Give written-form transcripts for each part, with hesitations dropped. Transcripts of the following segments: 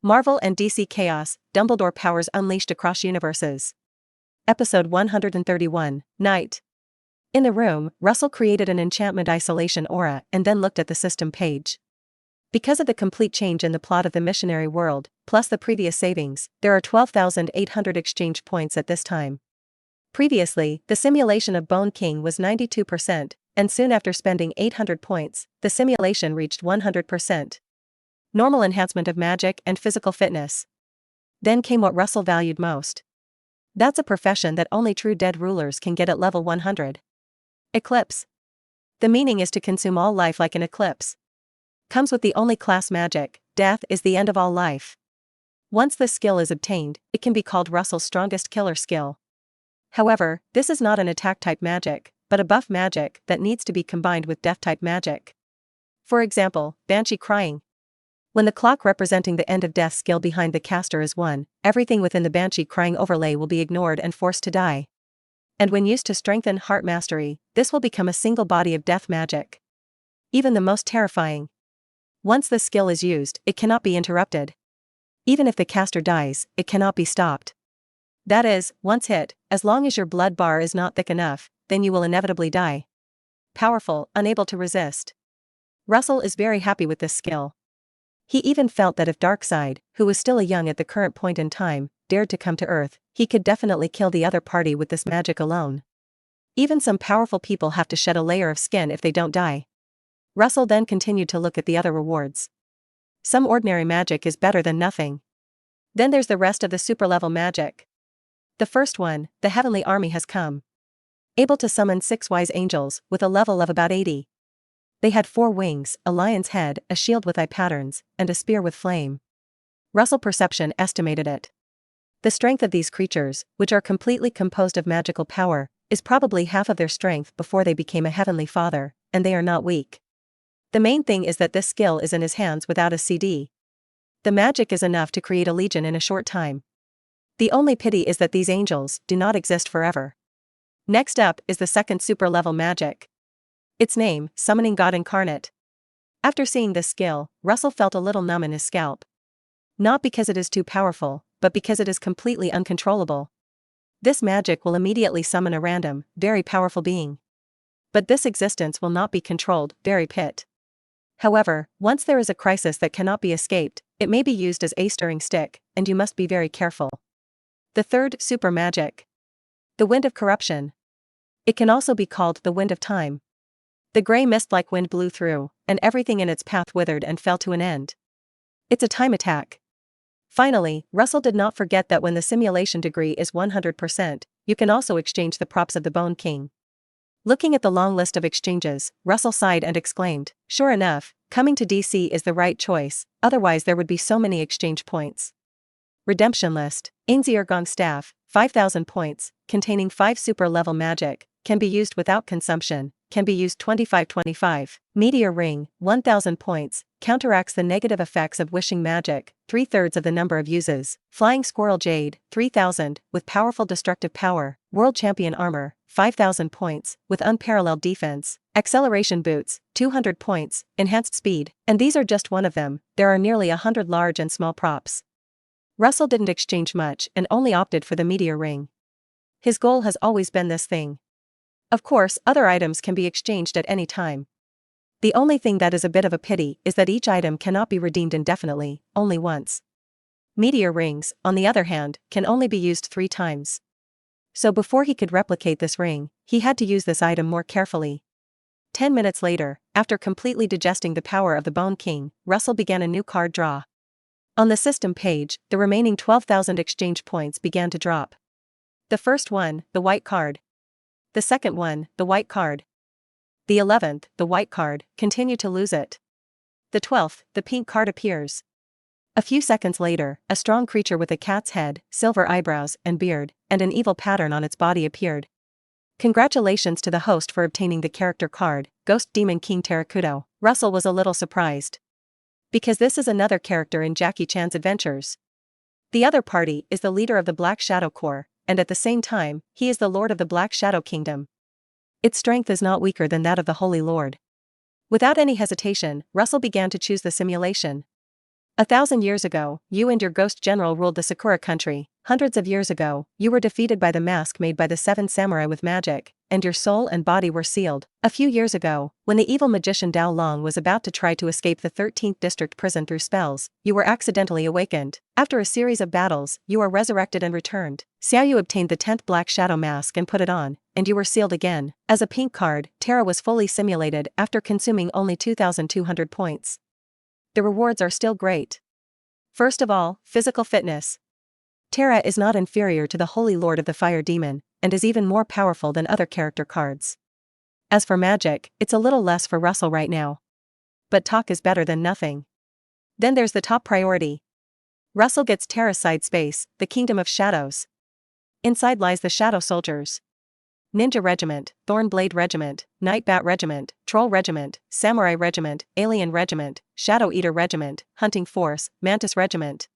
Marvel and DC Chaos, Dumbledore powers unleashed across universes. Episode 131, Night. In the room, Russell created an enchantment isolation aura and then looked at the system page. Because of the complete change in the plot of the missionary world, plus the previous savings, there are 12,800 exchange points at this time. Previously, the simulation of Bone King was 92%, and soon after spending 800 points, the simulation reached 100%. Normal enhancement of magic and physical fitness. Then came what Russell valued most. That's a profession that only true dead rulers can get at level 100. Eclipse. The meaning is to consume all life like an eclipse. Comes with the only class magic, death is the end of all life. Once this skill is obtained, it can be called Russell's strongest killer skill. However, this is not an attack-type magic, but a buff magic that needs to be combined with death-type magic. For example, Banshee Crying. When the clock representing the end of death skill behind the caster is 1, everything within the Banshee Crying overlay will be ignored and forced to die. And when used to strengthen heart mastery, this will become a single body of death magic. Even the most terrifying. Once the skill is used, it cannot be interrupted. Even if the caster dies, it cannot be stopped. That is, once hit, as long as your blood bar is not thick enough, then you will inevitably die. Powerful, unable to resist. Russell is very happy with this skill. He even felt that if Darkseid, who was still a young at the current point in time, dared to come to Earth, he could definitely kill the other party with this magic alone. Even some powerful people have to shed a layer of skin if they don't die. Russell then continued to look at the other rewards. Some ordinary magic is better than nothing. Then there's the rest of the super-level magic. The first one, the Heavenly Army has come. Able to summon 6 wise angels, with a level of about 80. They had 4 wings, a lion's head, a shield with eye patterns, and a spear with flame. Russell Perception estimated it. The strength of these creatures, which are completely composed of magical power, is probably half of their strength before they became a Heavenly Father, and they are not weak. The main thing is that this skill is in his hands without a CD. The magic is enough to create a legion in a short time. The only pity is that these angels do not exist forever. Next up is the second super-level magic. Its name, Summoning God Incarnate. After seeing this skill, Russell felt a little numb in his scalp. Not because it is too powerful, but because it is completely uncontrollable. This magic will immediately summon a random, very powerful being. But this existence will not be controlled, very pit. However, once there is a crisis that cannot be escaped, it may be used as a stirring stick, and you must be very careful. The third super magic. The Wind of Corruption. It can also be called the Wind of Time. The grey mist-like wind blew through, and everything in its path withered and fell to an end. It's a time attack. Finally, Russell did not forget that when the simulation degree is 100%, you can also exchange the props of the Bone King. Looking at the long list of exchanges, Russell sighed and exclaimed, sure enough, coming to DC is the right choice, otherwise there would be so many exchange points. Redemption List. Ainziergon Staff, 5,000 points, containing 5 super-level magic, can be used without consumption, can be used 25-25. Meteor Ring, 1,000 points, counteracts the negative effects of wishing magic, 3/3 of the number of uses. Flying Squirrel Jade, 3,000, with powerful destructive power. World Champion Armor, 5,000 points, with unparalleled defense. Acceleration Boots, 200 points, enhanced speed, and these are just one of them, there are nearly 100 large and small props. Russell didn't exchange much and only opted for the Meteor Ring. His goal has always been this thing. Of course, other items can be exchanged at any time. The only thing that is a bit of a pity is that each item cannot be redeemed indefinitely, only once. Meteor Rings, on the other hand, can only be used 3 times. So before he could replicate this ring, he had to use this item more carefully. 10 minutes later, after completely digesting the power of the Bone King, Russell began a new card draw. On the system page, the remaining 12,000 exchange points began to drop. The first one, the white card. The second one, the white card. The 11th, the white card, continued to lose it. The 12th, the pink card appears. A few seconds later, a strong creature with a cat's head, silver eyebrows and beard, and an evil pattern on its body appeared. Congratulations to the host for obtaining the character card, Ghost Demon King Terrakudo. Russell was a little surprised. Because this is another character in Jackie Chan's adventures. The other party is the leader of the Black Shadow Corps, and at the same time, he is the Lord of the Black Shadow Kingdom. Its strength is not weaker than that of the Holy Lord. Without any hesitation, Russell began to choose the simulation. 1,000 years ago, you and your ghost general ruled the Sakura country. Hundreds of years ago, you were defeated by the mask made by the 7 samurai with magic, and your soul and body were sealed. A few years ago, when the evil magician Dao Long was about to try to escape the 13th district prison through spells, you were accidentally awakened. After a series of battles, you are resurrected and returned. Xiaoyu obtained the 10th black shadow mask and put it on, and you were sealed again. As a pink card, Terra was fully simulated after consuming only 2,200 points. The rewards are still great. First of all, physical fitness. Terra is not inferior to the Holy Lord of the Fire Demon, and is even more powerful than other character cards. As for magic, it's a little less for Russell right now. But talk is better than nothing. Then there's the top priority. Russell gets Terra's side space, the Kingdom of Shadows. Inside lies the Shadow Soldiers. Ninja Regiment, Thornblade Regiment, Night Bat Regiment, Troll Regiment, Samurai Regiment, Alien Regiment, Shadow Eater Regiment, Hunting Force, Mantis Regiment.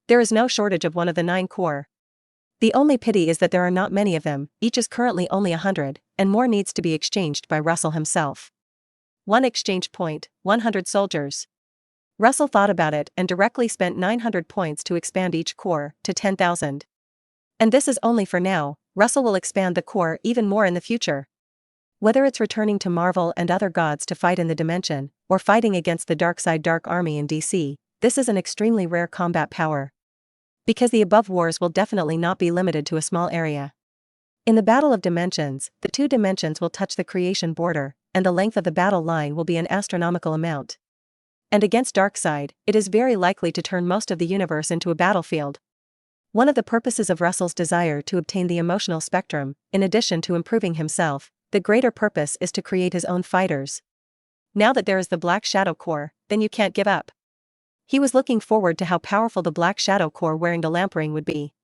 There is no shortage of one of the 9 corps. The only pity is that there are not many of them, each is currently only 100, and more needs to be exchanged by Russell himself. 1 exchange point, 100 soldiers. Russell thought about it and directly spent 900 points to expand each corps to 10,000. And this is only for now. Russell will expand the corps even more in the future. Whether it's returning to Marvel and other gods to fight in the dimension, or fighting against the Darkseid Dark Army in DC, this is an extremely rare combat power. Because the above wars will definitely not be limited to a small area. In the Battle of Dimensions, the 2 dimensions will touch the creation border, and the length of the battle line will be an astronomical amount. And against Darkseid, it is very likely to turn most of the universe into a battlefield. One of the purposes of Russell's desire to obtain the emotional spectrum, in addition to improving himself, the greater purpose is to create his own fighters. Now that there is the Black Shadow Corps, then you can't give up. He was looking forward to how powerful the Black Shadow Corps wearing the lamp ring would be.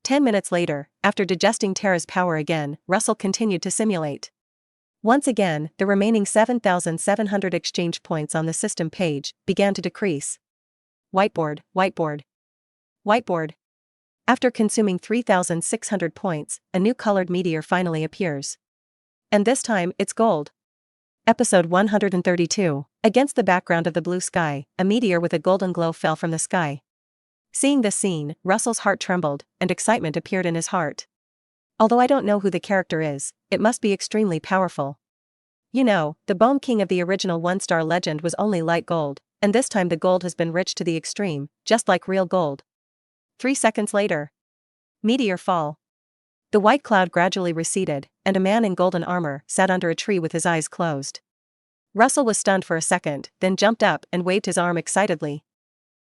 10 minutes later, after digesting Terra's power again, Russell continued to simulate. Once again, the remaining 7,700 exchange points on the system page began to decrease. Whiteboard, whiteboard, whiteboard. After consuming 3,600 points, a new colored meteor finally appears. And this time, it's gold. Episode 132. Against the background of the blue sky, a meteor with a golden glow fell from the sky. Seeing this scene, Russell's heart trembled, and excitement appeared in his heart. Although I don't know who the character is, it must be extremely powerful. You know, the Bone King of the original 1-star legend was only light gold, and this time the gold has been rich to the extreme, just like real gold. 3 seconds later. Meteor fall. The white cloud gradually receded, and a man in golden armor sat under a tree with his eyes closed. Russell was stunned for a second, then jumped up and waved his arm excitedly.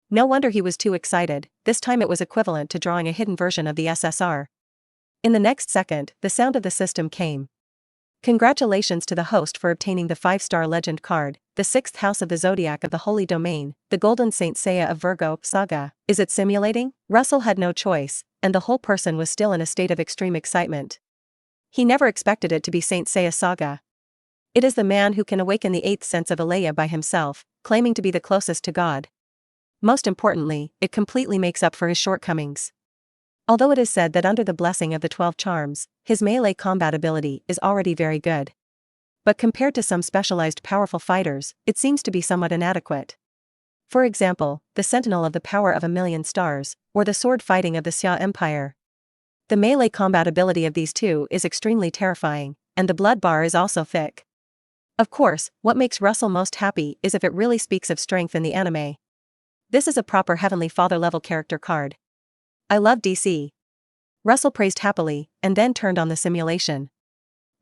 No wonder he was too excited, this time it was equivalent to drawing a hidden version of the SSR. In the next second, the sound of the system came. Congratulations to the host for obtaining the 5-star legend card, the 6th house of the zodiac of the Holy Domain, the Golden Saint Seiya of Virgo saga. Is it simulating? Russell had no choice, and the whole person was still in a state of extreme excitement. He never expected it to be Saint Seiya saga. It is the man who can awaken the 8th sense of Aleya by himself, claiming to be the closest to God. Most importantly, it completely makes up for his shortcomings. Although it is said that under the blessing of the 12 charms, his melee combat ability is already very good. But compared to some specialized powerful fighters, it seems to be somewhat inadequate. For example, the Sentinel of the Power of a Million Stars, or the sword fighting of the Xia Empire. The melee combat ability of these two is extremely terrifying, and the blood bar is also thick. Of course, what makes Russell most happy is if it really speaks of strength in the anime. This is a proper Heavenly Father level character card. I love DC. Russell praised happily, and then turned on the simulation.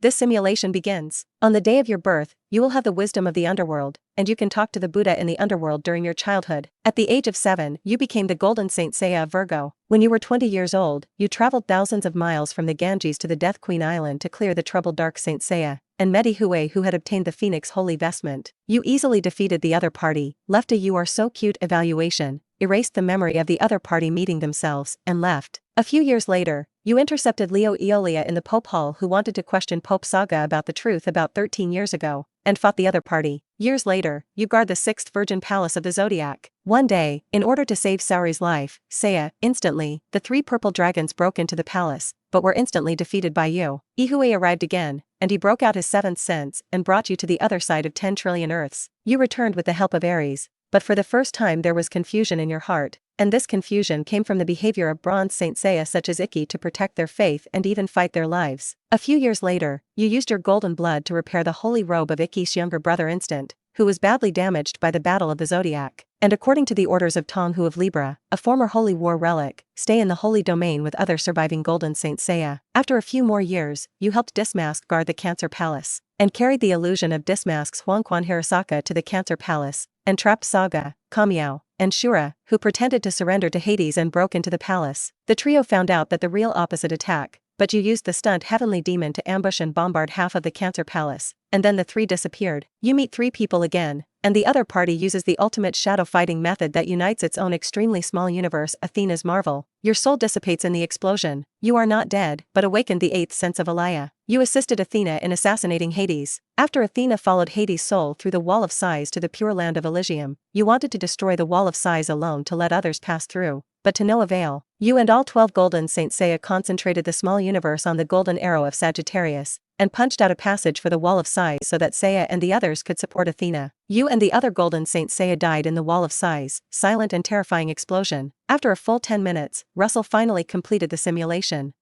This simulation begins. On the day of your birth, you will have the wisdom of the underworld, and you can talk to the Buddha in the underworld during your childhood. At the age of 7, you became the Golden Saint Seiya of Virgo. When you were 20 years old, you traveled thousands of miles from the Ganges to the Death Queen Island to clear the troubled Dark Saint Seiya, and Medihue who had obtained the Phoenix Holy Vestment. You easily defeated the other party, left a "you are so cute" evaluation, erased the memory of the other party meeting themselves, and left. A few years later, you intercepted Leo Eolia in the Pope Hall who wanted to question Pope Saga about the truth about 13 years ago, and fought the other party. Years later, you guard the 6th Virgin Palace of the Zodiac. One day, in order to save Saori's life, Seiya, instantly, the 3 purple dragons broke into the palace, but were instantly defeated by you. Ihue arrived again, and he broke out his 7th sense and brought you to the other side of 10 trillion Earths. You returned with the help of Ares, but for the first time there was confusion in your heart, and this confusion came from the behavior of bronze Saint Seiya such as Ikki to protect their faith and even fight their lives. A few years later, you used your golden blood to repair the holy robe of Ikki's younger brother Instant, who was badly damaged by the Battle of the Zodiac, and according to the orders of Tonghu of Libra, a former holy war relic, stay in the holy domain with other surviving golden Saint Seiya. After a few more years, you helped Dismask guard the Cancer Palace, and carried the illusion of Dismask's Huangquan Hirasaka to the Cancer Palace, and trapped Saga, Kamiao, and Shura, who pretended to surrender to Hades and broke into the palace. The trio found out that the real opposite attack, but you used the stunt Heavenly Demon to ambush and bombard half of the Cancer Palace, and then the three disappeared. You meet three people again, and the other party uses the ultimate shadow fighting method that unites its own extremely small universe, Athena's Marvel. Your soul dissipates in the explosion. You are not dead, but awakened the eighth sense of Alaya. You assisted Athena in assassinating Hades. After Athena followed Hades' soul through the Wall of Sighs to the pure land of Elysium, you wanted to destroy the Wall of Sighs alone to let others pass through, but to no avail. You and all 12 golden Saint Seiya concentrated the small universe on the golden arrow of Sagittarius, and punched out a passage for the Wall of Sighs so that Seiya and the others could support Athena. You and the other golden Saint Seiya died in the Wall of Sighs, silent and terrifying explosion. After a full 10 minutes, Russell finally completed the simulation.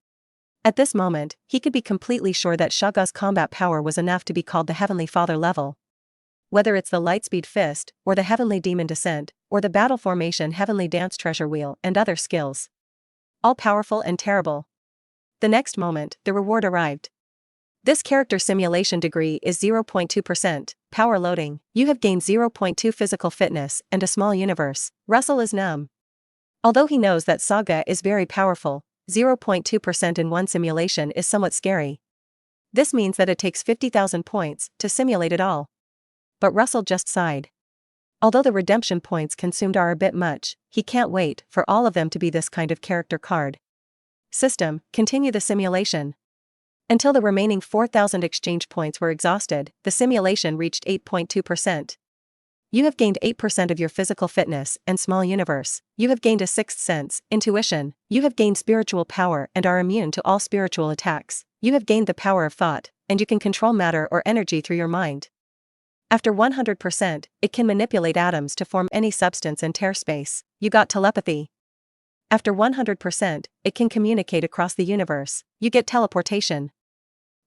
At this moment, he could be completely sure that Shaga's combat power was enough to be called the Heavenly Father level. Whether it's the Lightspeed Fist, or the Heavenly Demon Descent, or the Battle Formation Heavenly Dance Treasure Wheel and other skills. All powerful and terrible. The next moment, the reward arrived. This character simulation degree is 0.2%, power loading. You have gained 0.2 physical fitness and a small universe. Russell is numb. Although he knows that Saga is very powerful, 0.2% in one simulation is somewhat scary. This means that it takes 50,000 points to simulate it all. But Russell just sighed. Although the redemption points consumed are a bit much, he can't wait for all of them to be this kind of character card. System, continue the simulation. Until the remaining 4,000 exchange points were exhausted, the simulation reached 8.2%. You have gained 8% of your physical fitness and small universe. You have gained a sixth sense, intuition. You have gained spiritual power and are immune to all spiritual attacks. You have gained the power of thought, and you can control matter or energy through your mind. After 100%, it can manipulate atoms to form any substance and tear space. You got telepathy. After 100%, it can communicate across the universe. You get teleportation.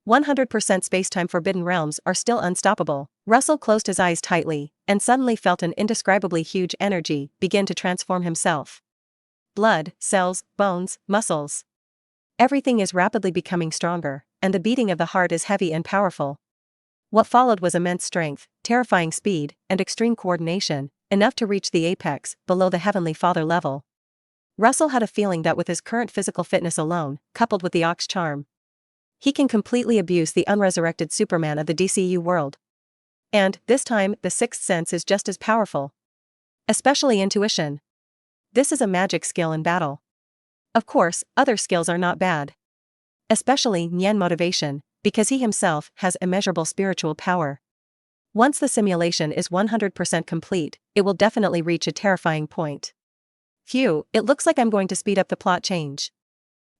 100% spacetime forbidden realms are still unstoppable. Russell closed his eyes tightly, and suddenly felt an indescribably huge energy begin to transform himself. Blood, cells, bones, muscles. Everything is rapidly becoming stronger, and the beating of the heart is heavy and powerful. What followed was immense strength, terrifying speed, and extreme coordination, enough to reach the apex, below the Heavenly Father level. Russell had a feeling that with his current physical fitness alone, coupled with the Ox charm, he can completely abuse the unresurrected Superman of the DCU world. And, this time, the sixth sense is just as powerful. Especially intuition. This is a magic skill in battle. Of course, other skills are not bad. Especially Nyen motivation, because he himself has immeasurable spiritual power. Once the simulation is 100% complete, it will definitely reach a terrifying point. Phew, it looks like I'm going to speed up the plot change.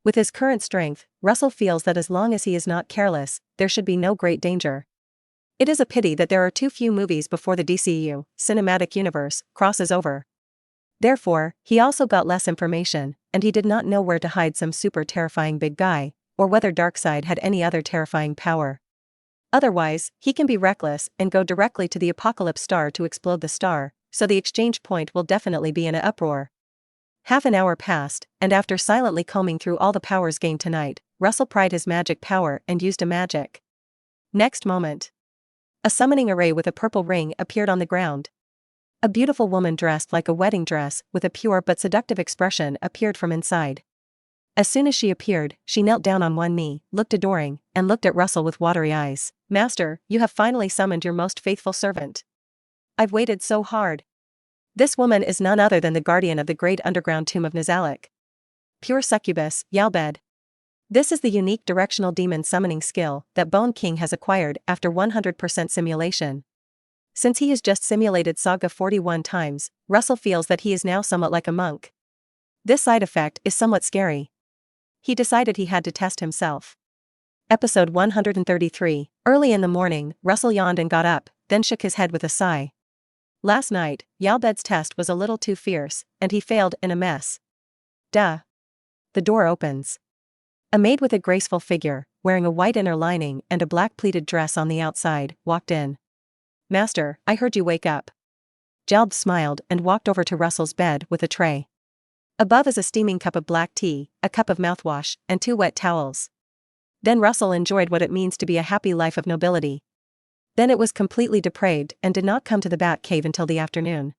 With his current strength, Russell feels that as long as he is not careless, there should be no great danger. It is a pity that there are too few movies before the DCU cinematic universe crosses over. Therefore, he also got less information, and he did not know where to hide some super terrifying big guy, or whether Darkseid had any other terrifying power. Otherwise, he can be reckless and go directly to the Apocalypse Star to explode the star, so the exchange point will definitely be in an uproar. Half an hour passed, and after silently combing through all the powers gained tonight, Russell pried his magic power and used a magic. Next moment, a summoning array with a purple ring appeared on the ground. A beautiful woman dressed like a wedding dress with a pure but seductive expression appeared from inside. As soon as she appeared, she knelt down on one knee, looked adoring, and looked at Russell with watery eyes. "Master, you have finally summoned your most faithful servant. I've waited so hard." This woman is none other than the guardian of the great underground tomb of Nizalek. Pure succubus, Yalbed. This is the unique directional demon summoning skill that Bone King has acquired after 100% simulation. Since he has just simulated Saga 41 times, Russell feels that he is now somewhat like a monk. This side effect is somewhat scary. He decided he had to test himself. Episode 133. Early in the morning, Russell yawned and got up, then shook his head with a sigh. Last night, Yalbed's test was a little too fierce, and he failed in a mess. Duh. The door opens. A maid with a graceful figure, wearing a white inner lining and a black pleated dress on the outside, walked in. Master, I heard you wake up. Jalb smiled and walked over to Russell's bed with a tray. Above is a steaming cup of black tea, a cup of mouthwash, and 2 wet towels. Then Russell enjoyed what it means to be a happy life of nobility. Then it was completely depraved and did not come to the Bat Cave until the afternoon.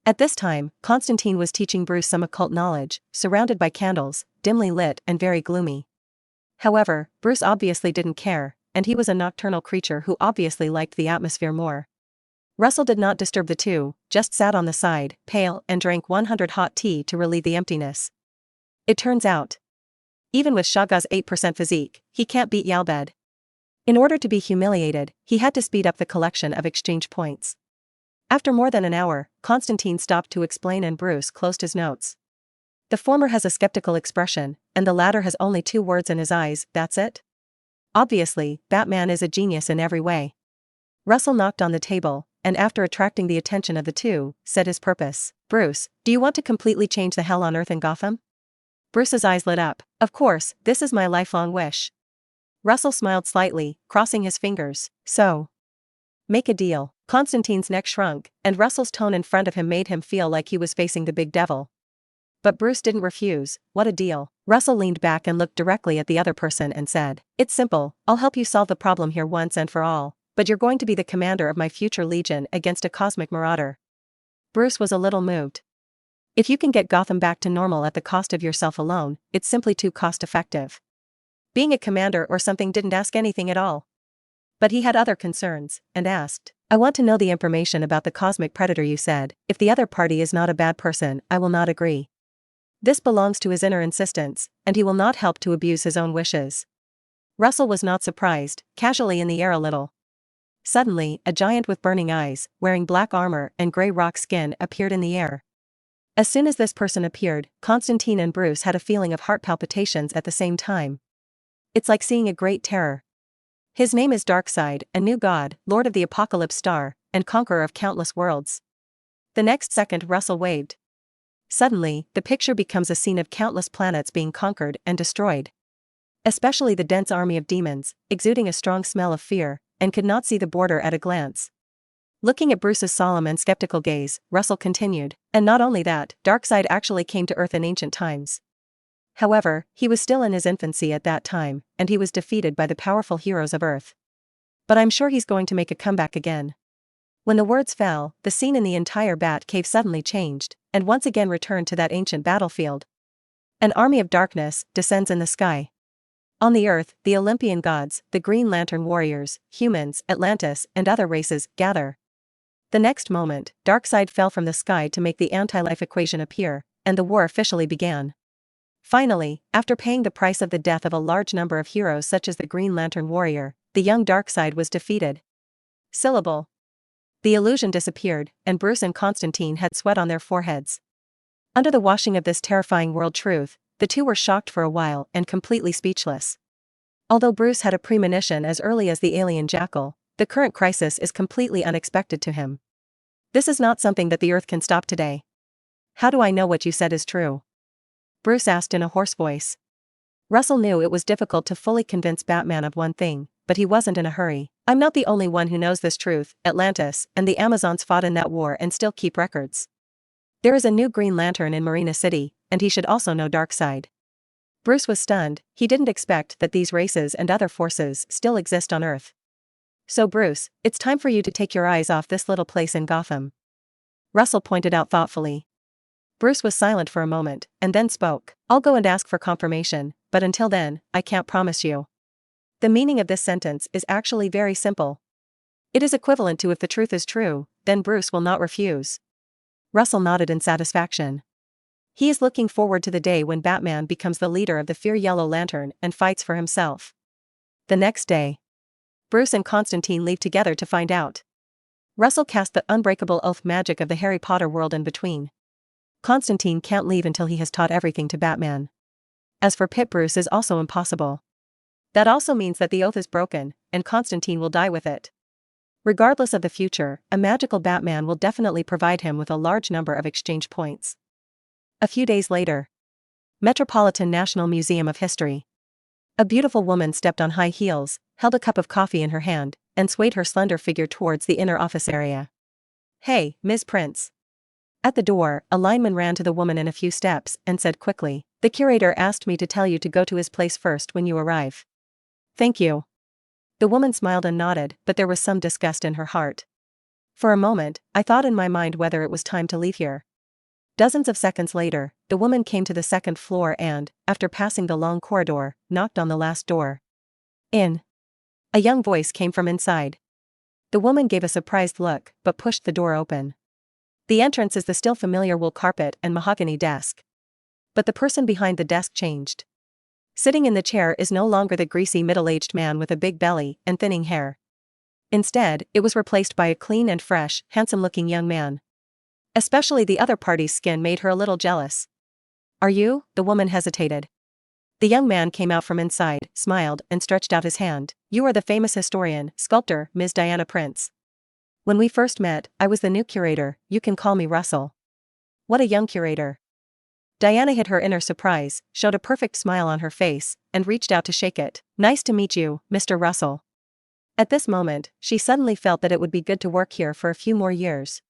At this time, Constantine was teaching Bruce some occult knowledge, surrounded by candles, dimly lit and very gloomy. However, Bruce obviously didn't care, and he was a nocturnal creature who obviously liked the atmosphere more. Russell did not disturb the two, just sat on the side, pale, and drank 100 hot tea to relieve the emptiness. It turns out, even with Shaga's 8% physique, he can't beat Yalbed. In order to be humiliated, he had to speed up the collection of exchange points. After more than an hour, Constantine stopped to explain and Bruce closed his notes. The former has a skeptical expression, and the latter has only 2 words in his eyes, that's it? Obviously, Batman is a genius in every way. Russell knocked on the table, and after attracting the attention of the two, said his purpose. Bruce, do you want to completely change the hell on Earth in Gotham? Bruce's eyes lit up. Of course, this is my lifelong wish. Russell smiled slightly, crossing his fingers. So, make a deal. Constantine's neck shrunk, and Russell's tone in front of him made him feel like he was facing the big devil. But Bruce didn't refuse. What a deal. Russell leaned back and looked directly at the other person and said, it's simple, I'll help you solve the problem here once and for all, but you're going to be the commander of my future legion against a cosmic marauder. Bruce was a little moved. If you can get Gotham back to normal at the cost of yourself alone, it's simply too cost-effective. Being a commander or something didn't ask anything at all. But he had other concerns, and asked, I want to know the information about the cosmic predator you said. If the other party is not a bad person, I will not agree. This belongs to his inner insistence, and he will not help to abuse his own wishes. Russell was not surprised, casually in the air a little. Suddenly, a giant with burning eyes, wearing black armor and gray rock skin appeared in the air. As soon as this person appeared, Constantine and Bruce had a feeling of heart palpitations at the same time. It's like seeing a great terror. His name is Darkseid, a new god, lord of the apocalypse star, and conqueror of countless worlds. The next second Russell waved. Suddenly, the picture becomes a scene of countless planets being conquered and destroyed. Especially the dense army of demons, exuding a strong smell of fear, and could not see the border at a glance. Looking at Bruce's solemn and skeptical gaze, Russell continued, and not only that, Darkseid actually came to Earth in ancient times. However, he was still in his infancy at that time, and he was defeated by the powerful heroes of Earth. But I'm sure he's going to make a comeback again. When the words fell, the scene in the entire Bat Cave suddenly changed, and once again returned to that ancient battlefield. An army of darkness descends in the sky. On the Earth, the Olympian gods, the Green Lantern warriors, humans, Atlantis, and other races gather. The next moment, Darkseid fell from the sky to make the anti-life equation appear, and the war officially began. Finally, after paying the price of the death of a large number of heroes such as the Green Lantern warrior, the young Darkseid was defeated. Syllable. The illusion disappeared, and Bruce and Constantine had sweat on their foreheads. Under the washing of this terrifying world truth, the two were shocked for a while and completely speechless. Although Bruce had a premonition as early as the alien jackal, the current crisis is completely unexpected to him. This is not something that the Earth can stop today. How do I know what you said is true? Bruce asked in a hoarse voice. Russell knew it was difficult to fully convince Batman of one thing, but he wasn't in a hurry. I'm not the only one who knows this truth. Atlantis and the Amazons fought in that war and still keep records. There is a new Green Lantern in Marina City, and he should also know Darkseid. Bruce was stunned. He didn't expect that these races and other forces still exist on Earth. So Bruce, it's time for you to take your eyes off this little place in Gotham. Russell pointed out thoughtfully. Bruce was silent for a moment, and then spoke. I'll go and ask for confirmation, but until then, I can't promise you. The meaning of this sentence is actually very simple. It is equivalent to if the truth is true, then Bruce will not refuse. Russell nodded in satisfaction. He is looking forward to the day when Batman becomes the leader of the Fear Yellow Lantern and fights for himself. The next day, Bruce and Constantine leave together to find out. Russell cast the unbreakable oath magic of the Harry Potter world in between. Constantine can't leave until he has taught everything to Batman. As for Pit, Bruce is also impossible. That also means that the oath is broken, and Constantine will die with it. Regardless of the future, a magical Batman will definitely provide him with a large number of exchange points. A few days later. Metropolitan National Museum of History. A beautiful woman stepped on high heels, held a cup of coffee in her hand, and swayed her slender figure towards the inner office area. "Hey, Ms. Prince." At the door, a lineman ran to the woman in a few steps and said quickly, "The curator asked me to tell you to go to his place first when you arrive." "Thank you." The woman smiled and nodded, but there was some disgust in her heart. For a moment, I thought in my mind whether it was time to leave here. Dozens of seconds later, the woman came to the second floor and, after passing the long corridor, knocked on the last door. "In." A young voice came from inside. The woman gave a surprised look, but pushed the door open. The entrance is the still familiar wool carpet and mahogany desk. But the person behind the desk changed. Sitting in the chair is no longer the greasy middle-aged man with a big belly and thinning hair. Instead, it was replaced by a clean and fresh, handsome-looking young man. Especially the other party's skin made her a little jealous. "Are you?" The woman hesitated. The young man came out from inside, smiled, and stretched out his hand. "You are the famous historian, sculptor, Ms. Diana Prince. When we first met, I was the new curator, you can call me Russell." "What a young curator." Diana hid her inner surprise, showed a perfect smile on her face, and reached out to shake it. "Nice to meet you, Mr. Russell." At this moment, she suddenly felt that it would be good to work here for a few more years.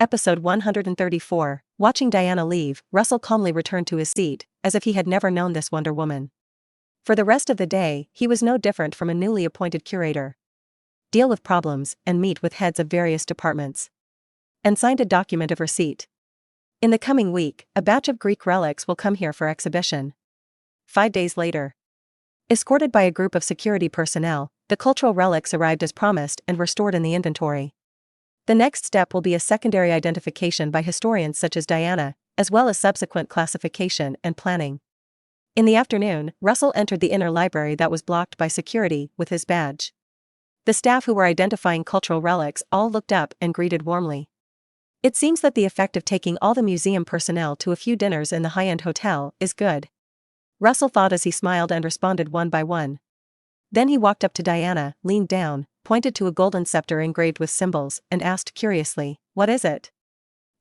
Episode 134. Watching Diana leave, Russell calmly returned to his seat, as if he had never known this Wonder Woman. For the rest of the day, he was no different from a newly appointed curator. Deal with problems, and meet with heads of various departments. And signed a document of receipt. In the coming week, a batch of Greek relics will come here for exhibition. 5 days later. Escorted by a group of security personnel, the cultural relics arrived as promised and were stored in the inventory. The next step will be a secondary identification by historians such as Diana, as well as subsequent classification and planning. In the afternoon, Russell entered the inner library that was blocked by security with his badge. The staff who were identifying cultural relics all looked up and greeted warmly. It seems that the effect of taking all the museum personnel to a few dinners in the high-end hotel is good. Russell thought as he smiled and responded one by one. Then he walked up to Diana, leaned down, pointed to a golden scepter engraved with symbols, and asked curiously, "What is it?"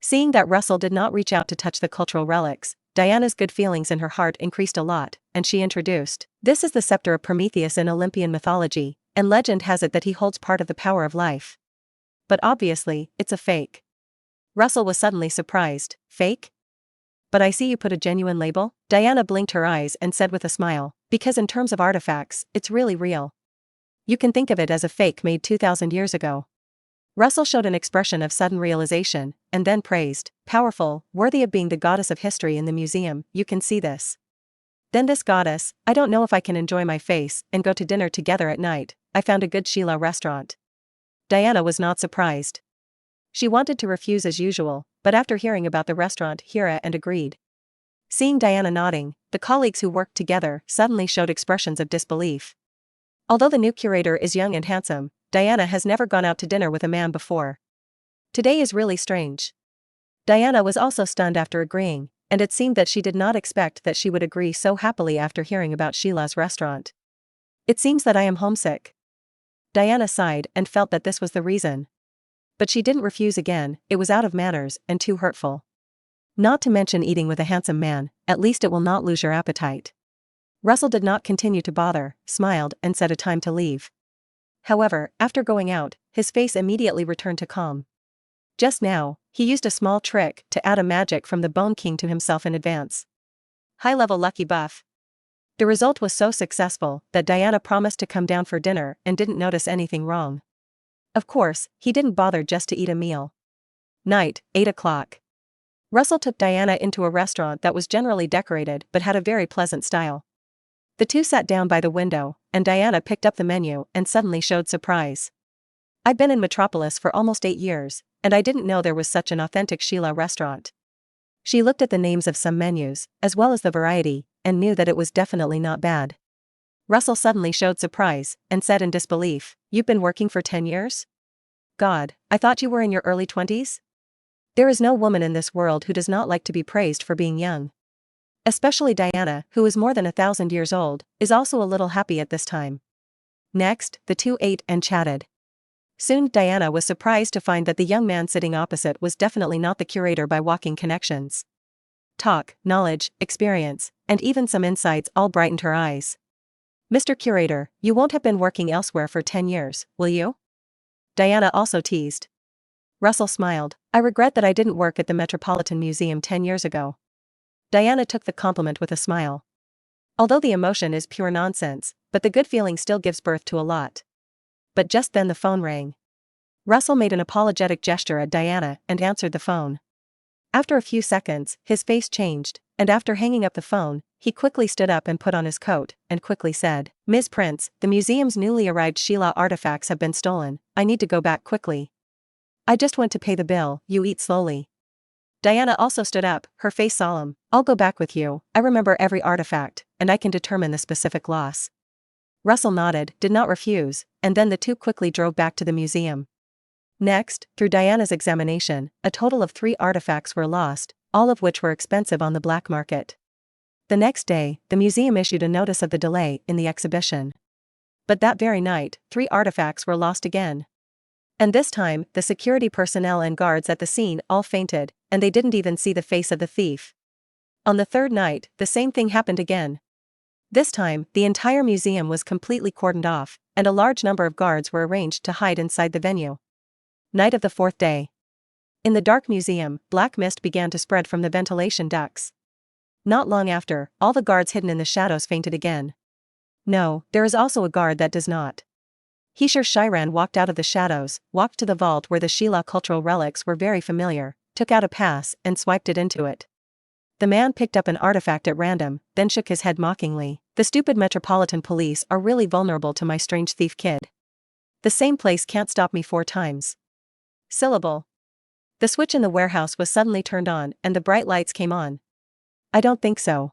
Seeing that Russell did not reach out to touch the cultural relics, Diana's good feelings in her heart increased a lot, and she introduced, "This is the scepter of Prometheus in Olympian mythology, and legend has it that he holds part of the power of life. But obviously, it's a fake." Russell was suddenly surprised. "Fake? But I see you put a genuine label?" Diana blinked her eyes and said with a smile, "Because in terms of artifacts, it's really real. You can think of it as a fake made 2,000 years ago." Russell showed an expression of sudden realization, and then praised, "Powerful, worthy of being the goddess of history in the museum, you can see this. Then this goddess, I don't know if I can enjoy my face and go to dinner together at night. I found a good Sheila restaurant." Diana was not surprised. She wanted to refuse as usual, but after hearing about the restaurant, Hira and agreed. Seeing Diana nodding, the colleagues who worked together suddenly showed expressions of disbelief. Although the new curator is young and handsome, Diana has never gone out to dinner with a man before. Today is really strange. Diana was also stunned after agreeing, and it seemed that she did not expect that she would agree so happily after hearing about Sheila's restaurant. "It seems that I am homesick." Diana sighed and felt that this was the reason. But she didn't refuse again, it was out of manners and too hurtful. Not to mention eating with a handsome man, at least it will not lose your appetite. Russell did not continue to bother, smiled and set a time to leave. However, after going out, his face immediately returned to calm. Just now, he used a small trick to add a magic from the Bone King to himself in advance. High-level lucky buff. The result was so successful that Diana promised to come down for dinner and didn't notice anything wrong. Of course, he didn't bother just to eat a meal. Night, 8 o'clock. Russell took Diana into a restaurant that was generally decorated but had a very pleasant style. The two sat down by the window, and Diana picked up the menu and suddenly showed surprise. "I've been in Metropolis for almost 8 years, and I didn't know there was such an authentic Sheila restaurant." She looked at the names of some menus, as well as the variety, and knew that it was definitely not bad. Russell suddenly showed surprise, and said in disbelief, "You've been working for 10 years? God, I thought you were in your early 20s? There is no woman in this world who does not like to be praised for being young. Especially Diana, who is more than 1,000 years old, is also a little happy at this time." Next, the two ate and chatted. Soon Diana was surprised to find that the young man sitting opposite was definitely not the curator by walking connections. Talk, knowledge, experience, and even some insights all brightened her eyes. Mr. Curator, you won't have been working elsewhere for 10 years, will you? Diana also teased. Russell smiled. I regret that I didn't work at the Metropolitan Museum 10 years ago. Diana took the compliment with a smile. Although the emotion is pure nonsense, but the good feeling still gives birth to a lot. But just then the phone rang. Russell made an apologetic gesture at Diana and answered the phone. After a few seconds, his face changed, and after hanging up the phone, he quickly stood up and put on his coat, and quickly said, Ms. Prince, the museum's newly arrived Sheila artifacts have been stolen, I need to go back quickly. I just went to pay the bill, you eat slowly. Diana also stood up, her face solemn. I'll go back with you, I remember every artifact, and I can determine the specific loss. Russell nodded, did not refuse, and then the two quickly drove back to the museum. Next, through Diana's examination, a total of 3 artifacts were lost, all of which were expensive on the black market. The next day, the museum issued a notice of the delay in the exhibition. But that very night, 3 artifacts were lost again. And this time, the security personnel and guards at the scene all fainted, and they didn't even see the face of the thief. On the 3rd night, the same thing happened again. This time, the entire museum was completely cordoned off, and a large number of guards were arranged to hide inside the venue. Night of the 4th day. In the dark museum, black mist began to spread from the ventilation ducts. Not long after, all the guards hidden in the shadows fainted again. No, there is also a guard that does not. Hishir Shiran walked out of the shadows, walked to the vault where the Sheila cultural relics were very familiar, took out a pass and swiped it into it. The man picked up an artifact at random, then shook his head mockingly. The stupid Metropolitan Police are really vulnerable to my strange thief kid. The same place can't stop me 4 times. Syllable. The switch in the warehouse was suddenly turned on and the bright lights came on. I don't think so.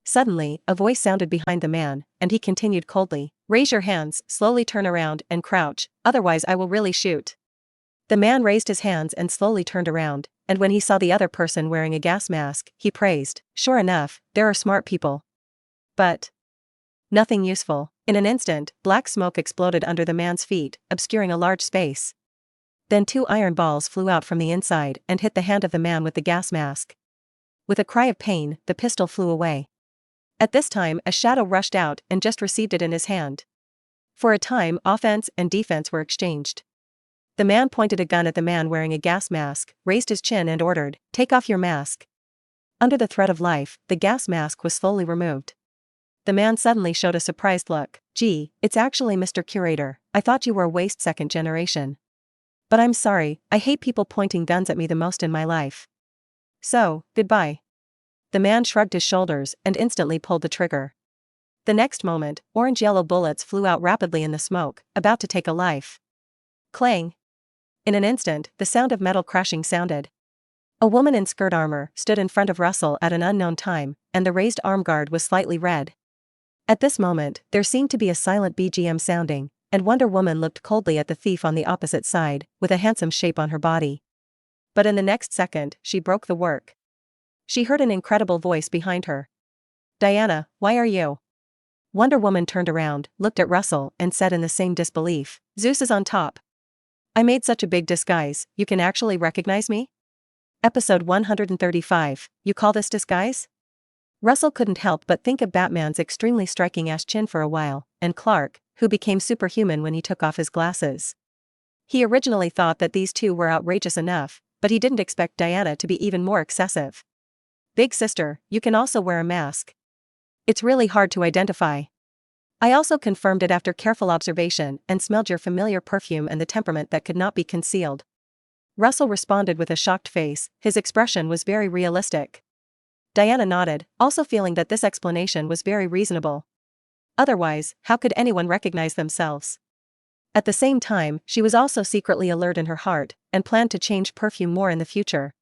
Suddenly, a voice sounded behind the man, and he continued coldly, raise your hands, slowly turn around and crouch, otherwise I will really shoot. The man raised his hands and slowly turned around, and when he saw the other person wearing a gas mask, he praised, sure enough, there are smart people. But nothing useful. In an instant, black smoke exploded under the man's feet, obscuring a large space. Then 2 iron balls flew out from the inside and hit the hand of the man with the gas mask. With a cry of pain, the pistol flew away. At this time, a shadow rushed out and just received it in his hand. For a time, offense and defense were exchanged. The man pointed a gun at the man wearing a gas mask, raised his chin and ordered, take off your mask. Under the threat of life, the gas mask was slowly removed. The man suddenly showed a surprised look. Gee, it's actually Mr. Curator, I thought you were a waste second generation. But I'm sorry, I hate people pointing guns at me the most in my life. So, goodbye. The man shrugged his shoulders and instantly pulled the trigger. The next moment, orange-yellow bullets flew out rapidly in the smoke, about to take a life. Clang. In an instant, the sound of metal crashing sounded. A woman in skirt armor stood in front of Russell at an unknown time, and the raised arm guard was slightly red. At this moment, there seemed to be a silent BGM sounding, and Wonder Woman looked coldly at the thief on the opposite side, with a handsome shape on her body. But in the next second, she broke the work. She heard an incredible voice behind her. Diana, why are you? Wonder Woman turned around, looked at Russell, and said in the same disbelief, Zeus is on top. I made such a big disguise, you can actually recognize me? Episode 135, you call this disguise? Russell couldn't help but think of Batman's extremely striking ash chin for a while, and Clark, who became superhuman when he took off his glasses. He originally thought that these two were outrageous enough, but he didn't expect Diana to be even more excessive. Big sister, you can also wear a mask. It's really hard to identify. I also confirmed it after careful observation and smelled your familiar perfume and the temperament that could not be concealed. Russell responded with a shocked face, his expression was very realistic. Diana nodded, also feeling that this explanation was very reasonable. Otherwise, how could anyone recognize themselves? At the same time, she was also secretly alert in her heart, and planned to change perfume more in the future.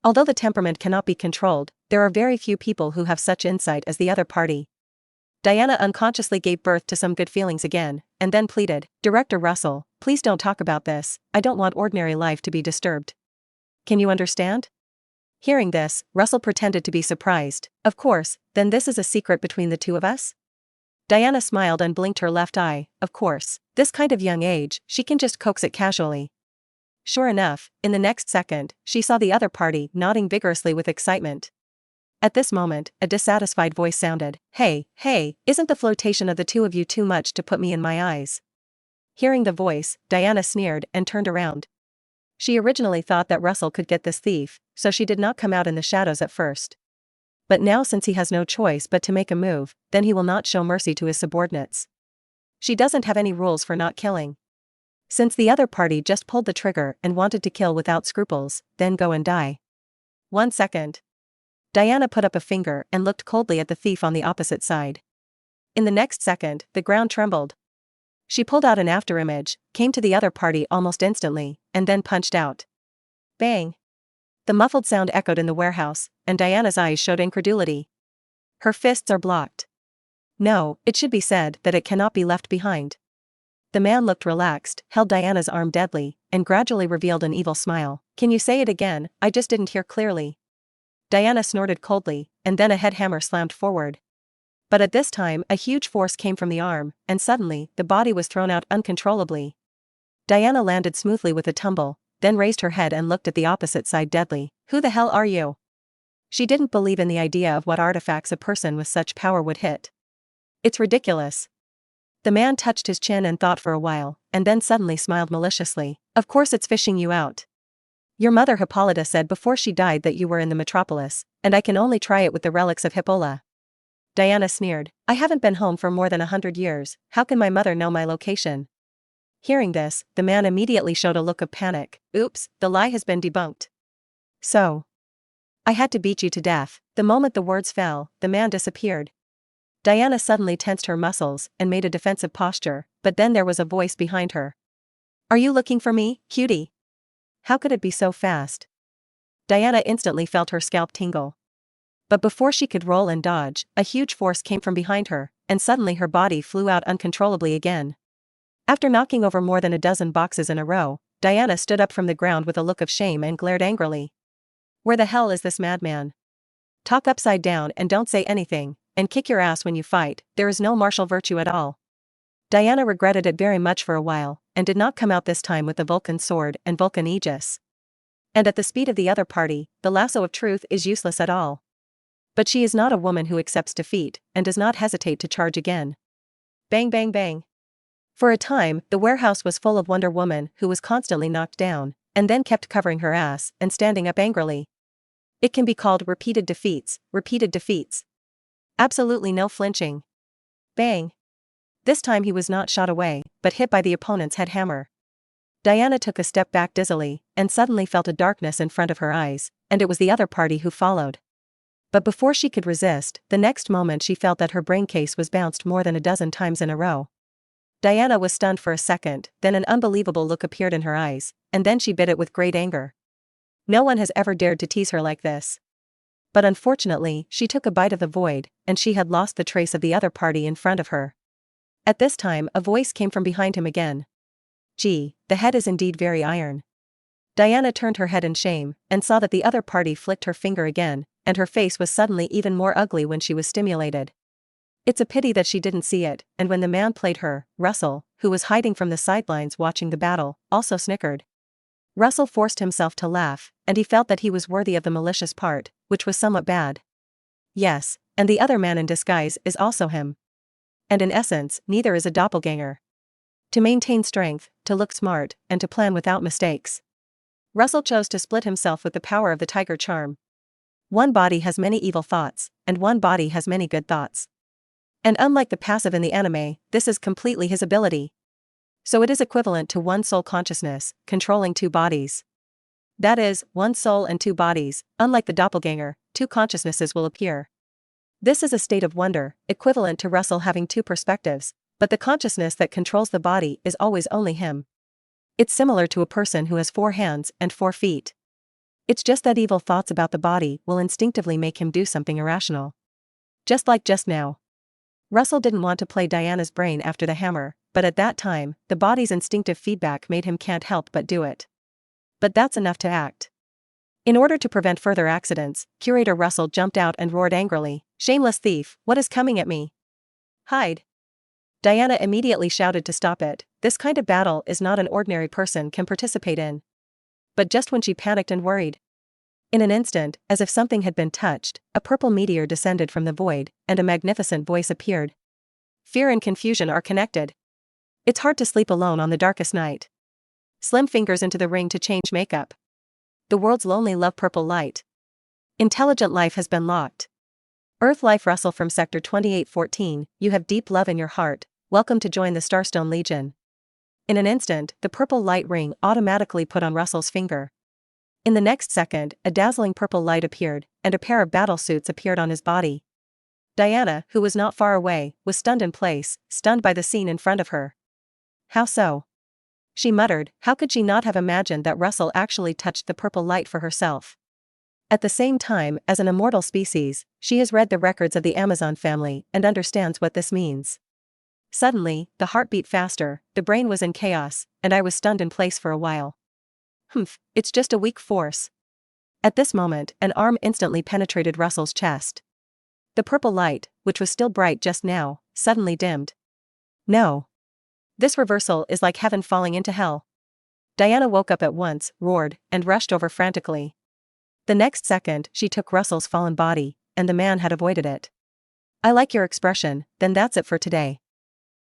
Although the temperament cannot be controlled, there are very few people who have such insight as the other party. Diana unconsciously gave birth to some good feelings again, and then pleaded, Director Russell, please don't talk about this, I don't want ordinary life to be disturbed. Can you understand? Hearing this, Russell pretended to be surprised. Of course, then this is a secret between the two of us? Diana smiled and blinked her left eye. Of course, this kind of young age, she can just coax it casually. Sure enough, in the next second, she saw the other party nodding vigorously with excitement. At this moment, a dissatisfied voice sounded. Hey, isn't the flirtation of the two of you too much to put me in my eyes? Hearing the voice, Diana sneered and turned around. She originally thought that Russell could get this thief, so she did not come out in the shadows at first. But now, since he has no choice but to make a move, then he will not show mercy to his subordinates. She doesn't have any rules for not killing. Since the other party just pulled the trigger and wanted to kill without scruples, then go and die. 1 second. Diana put up a finger and looked coldly at the thief on the opposite side. In the next second, the ground trembled. She pulled out an afterimage, came to the other party almost instantly, and then punched out. Bang! The muffled sound echoed in the warehouse, and Diana's eyes showed incredulity. Her fists are blocked. No, it should be said that it cannot be left behind. The man looked relaxed, held Diana's arm deadly, and gradually revealed an evil smile. Can you say it again? I just didn't hear clearly. Diana snorted coldly, and then a head hammer slammed forward. But at this time, a huge force came from the arm, and suddenly, the body was thrown out uncontrollably. Diana landed smoothly with a tumble, then raised her head and looked at the opposite side deadly. Who the hell are you? She didn't believe in the idea of what artifacts a person with such power would hit. It's ridiculous. The man touched his chin and thought for a while, and then suddenly smiled maliciously. Of course it's fishing you out. Your mother Hippolyta said before she died that you were in the metropolis, and I can only try it with the relics of Hippolyta. Diana sneered. I haven't been home for more than 100 years, how can my mother know my location? Hearing this, the man immediately showed a look of panic. Oops, the lie has been debunked. So. I had to beat you to death. The moment the words fell, the man disappeared. Diana suddenly tensed her muscles and made a defensive posture, but then there was a voice behind her. Are you looking for me, cutie? How could it be so fast? Diana instantly felt her scalp tingle. But before she could roll and dodge, a huge force came from behind her, and suddenly her body flew out uncontrollably again. After knocking over more than a dozen boxes in a row, Diana stood up from the ground with a look of shame and glared angrily. Where the hell is this madman? Talk upside down and don't say anything, and kick your ass when you fight, there is no martial virtue at all. Diana regretted it very much for a while, and did not come out this time with the Vulcan sword and Vulcan aegis. And at the speed of the other party, the lasso of truth is useless at all. But she is not a woman who accepts defeat, and does not hesitate to charge again. Bang bang bang. For a time, the warehouse was full of Wonder Woman who was constantly knocked down, and then kept covering her ass and standing up angrily. It can be called repeated defeats. Absolutely no flinching. Bang. This time he was not shot away, but hit by the opponent's head hammer. Diana took a step back dizzily, and suddenly felt a darkness in front of her eyes, and it was the other party who followed. But before she could resist, the next moment she felt that her brain case was bounced more than a dozen times in a row. Diana was stunned for a second, then an unbelievable look appeared in her eyes, and then she bit it with great anger. No one has ever dared to tease her like this. But unfortunately, she took a bite of the void, and she had lost the trace of the other party in front of her. At this time, a voice came from behind him again. Gee, the head is indeed very iron. Diana turned her head in shame, and saw that the other party flicked her finger again, and her face was suddenly even more ugly when she was stimulated. It's a pity that she didn't see it, and when the man played her, Russell, who was hiding from the sidelines watching the battle, also snickered. Russell forced himself to laugh, and he felt that he was worthy of the malicious part, which was somewhat bad. Yes, and the other man in disguise is also him. And in essence, neither is a doppelganger. To maintain strength, to look smart, and to plan without mistakes. Russell chose to split himself with the power of the tiger charm. One body has many evil thoughts, and one body has many good thoughts. And unlike the passive in the anime, this is completely his ability. So it is equivalent to one soul consciousness, controlling two bodies. That is, one soul and two bodies. Unlike the doppelganger, two consciousnesses will appear. This is a state of wonder, equivalent to Russell having two perspectives, but the consciousness that controls the body is always only him. It's similar to a person who has 4 hands and 4 feet. It's just that evil thoughts about the body will instinctively make him do something irrational. Just like just now. Russell didn't want to play Diana's brain after the hammer, but at that time, the body's instinctive feedback made him can't help but do it. But that's enough to act. In order to prevent further accidents, Curator Russell jumped out and roared angrily, "Shameless thief, what is coming at me? Hide." Diana immediately shouted to stop it. This kind of battle is not an ordinary person can participate in. But just when she panicked and worried, in an instant, as if something had been touched, a purple meteor descended from the void, and a magnificent voice appeared. Fear and confusion are connected. It's hard to sleep alone on the darkest night. Slim fingers into the ring to change makeup. The world's lonely love purple light. Intelligent life has been locked. Earth life Russell from Sector 2814, you have deep love in your heart, welcome to join the Starstone Legion. In an instant, the purple light ring automatically put on Russell's finger. In the next second, a dazzling purple light appeared, and a pair of battle suits appeared on his body. Diana, who was not far away, was stunned in place, stunned by the scene in front of her. How so? She muttered, how could she not have imagined that Russell actually touched the purple light for herself? At the same time, as an immortal species, she has read the records of the Amazon family and understands what this means. Suddenly, the heart beat faster, the brain was in chaos, and I was stunned in place for a while. It's just a weak force. At this moment, an arm instantly penetrated Russell's chest. The purple light, which was still bright just now, suddenly dimmed. No. This reversal is like heaven falling into hell. Diana woke up at once, roared, and rushed over frantically. The next second, she took Russell's fallen body, and the man had avoided it. I like your expression, then that's it for today.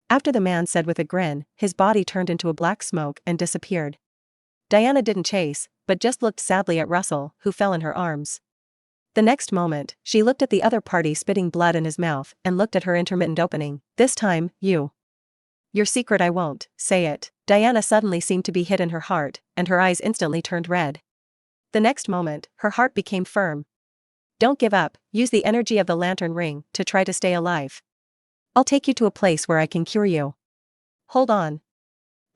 After the man said with a grin, his body turned into a black smoke and disappeared. Diana didn't chase, but just looked sadly at Russell, who fell in her arms. The next moment, she looked at the other party spitting blood in his mouth and looked at her intermittent opening. This time, your secret I won't say it. Diana suddenly seemed to be hit in her heart, and her eyes instantly turned red. The next moment, her heart became firm. Don't give up, use the energy of the lantern ring to try to stay alive. I'll take you to a place where I can cure you. Hold on.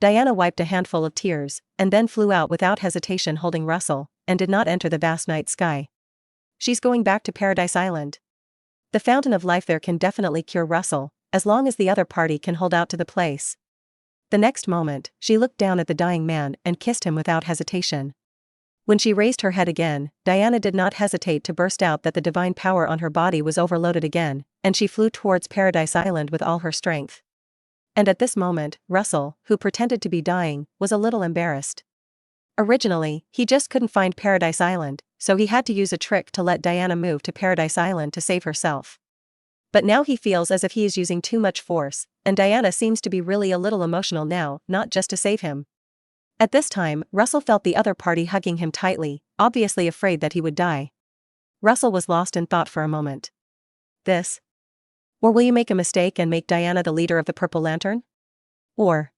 Diana wiped a handful of tears, and then flew out without hesitation holding Russell, and did not enter the vast night sky. She's going back to Paradise Island. The fountain of life there can definitely cure Russell, as long as the other party can hold out to the place. The next moment, she looked down at the dying man and kissed him without hesitation. When she raised her head again, Diana did not hesitate to burst out that the divine power on her body was overloaded again, and she flew towards Paradise Island with all her strength. And at this moment, Russell, who pretended to be dying, was a little embarrassed. Originally, he just couldn't find Paradise Island, so he had to use a trick to let Diana move to Paradise Island to save herself. But now he feels as if he is using too much force, and Diana seems to be really a little emotional now, not just to save him. At this time, Russell felt the other party hugging him tightly, obviously afraid that he would die. Russell was lost in thought for a moment. This? Or will you make a mistake and make Diana the leader of the Purple Lantern? Or,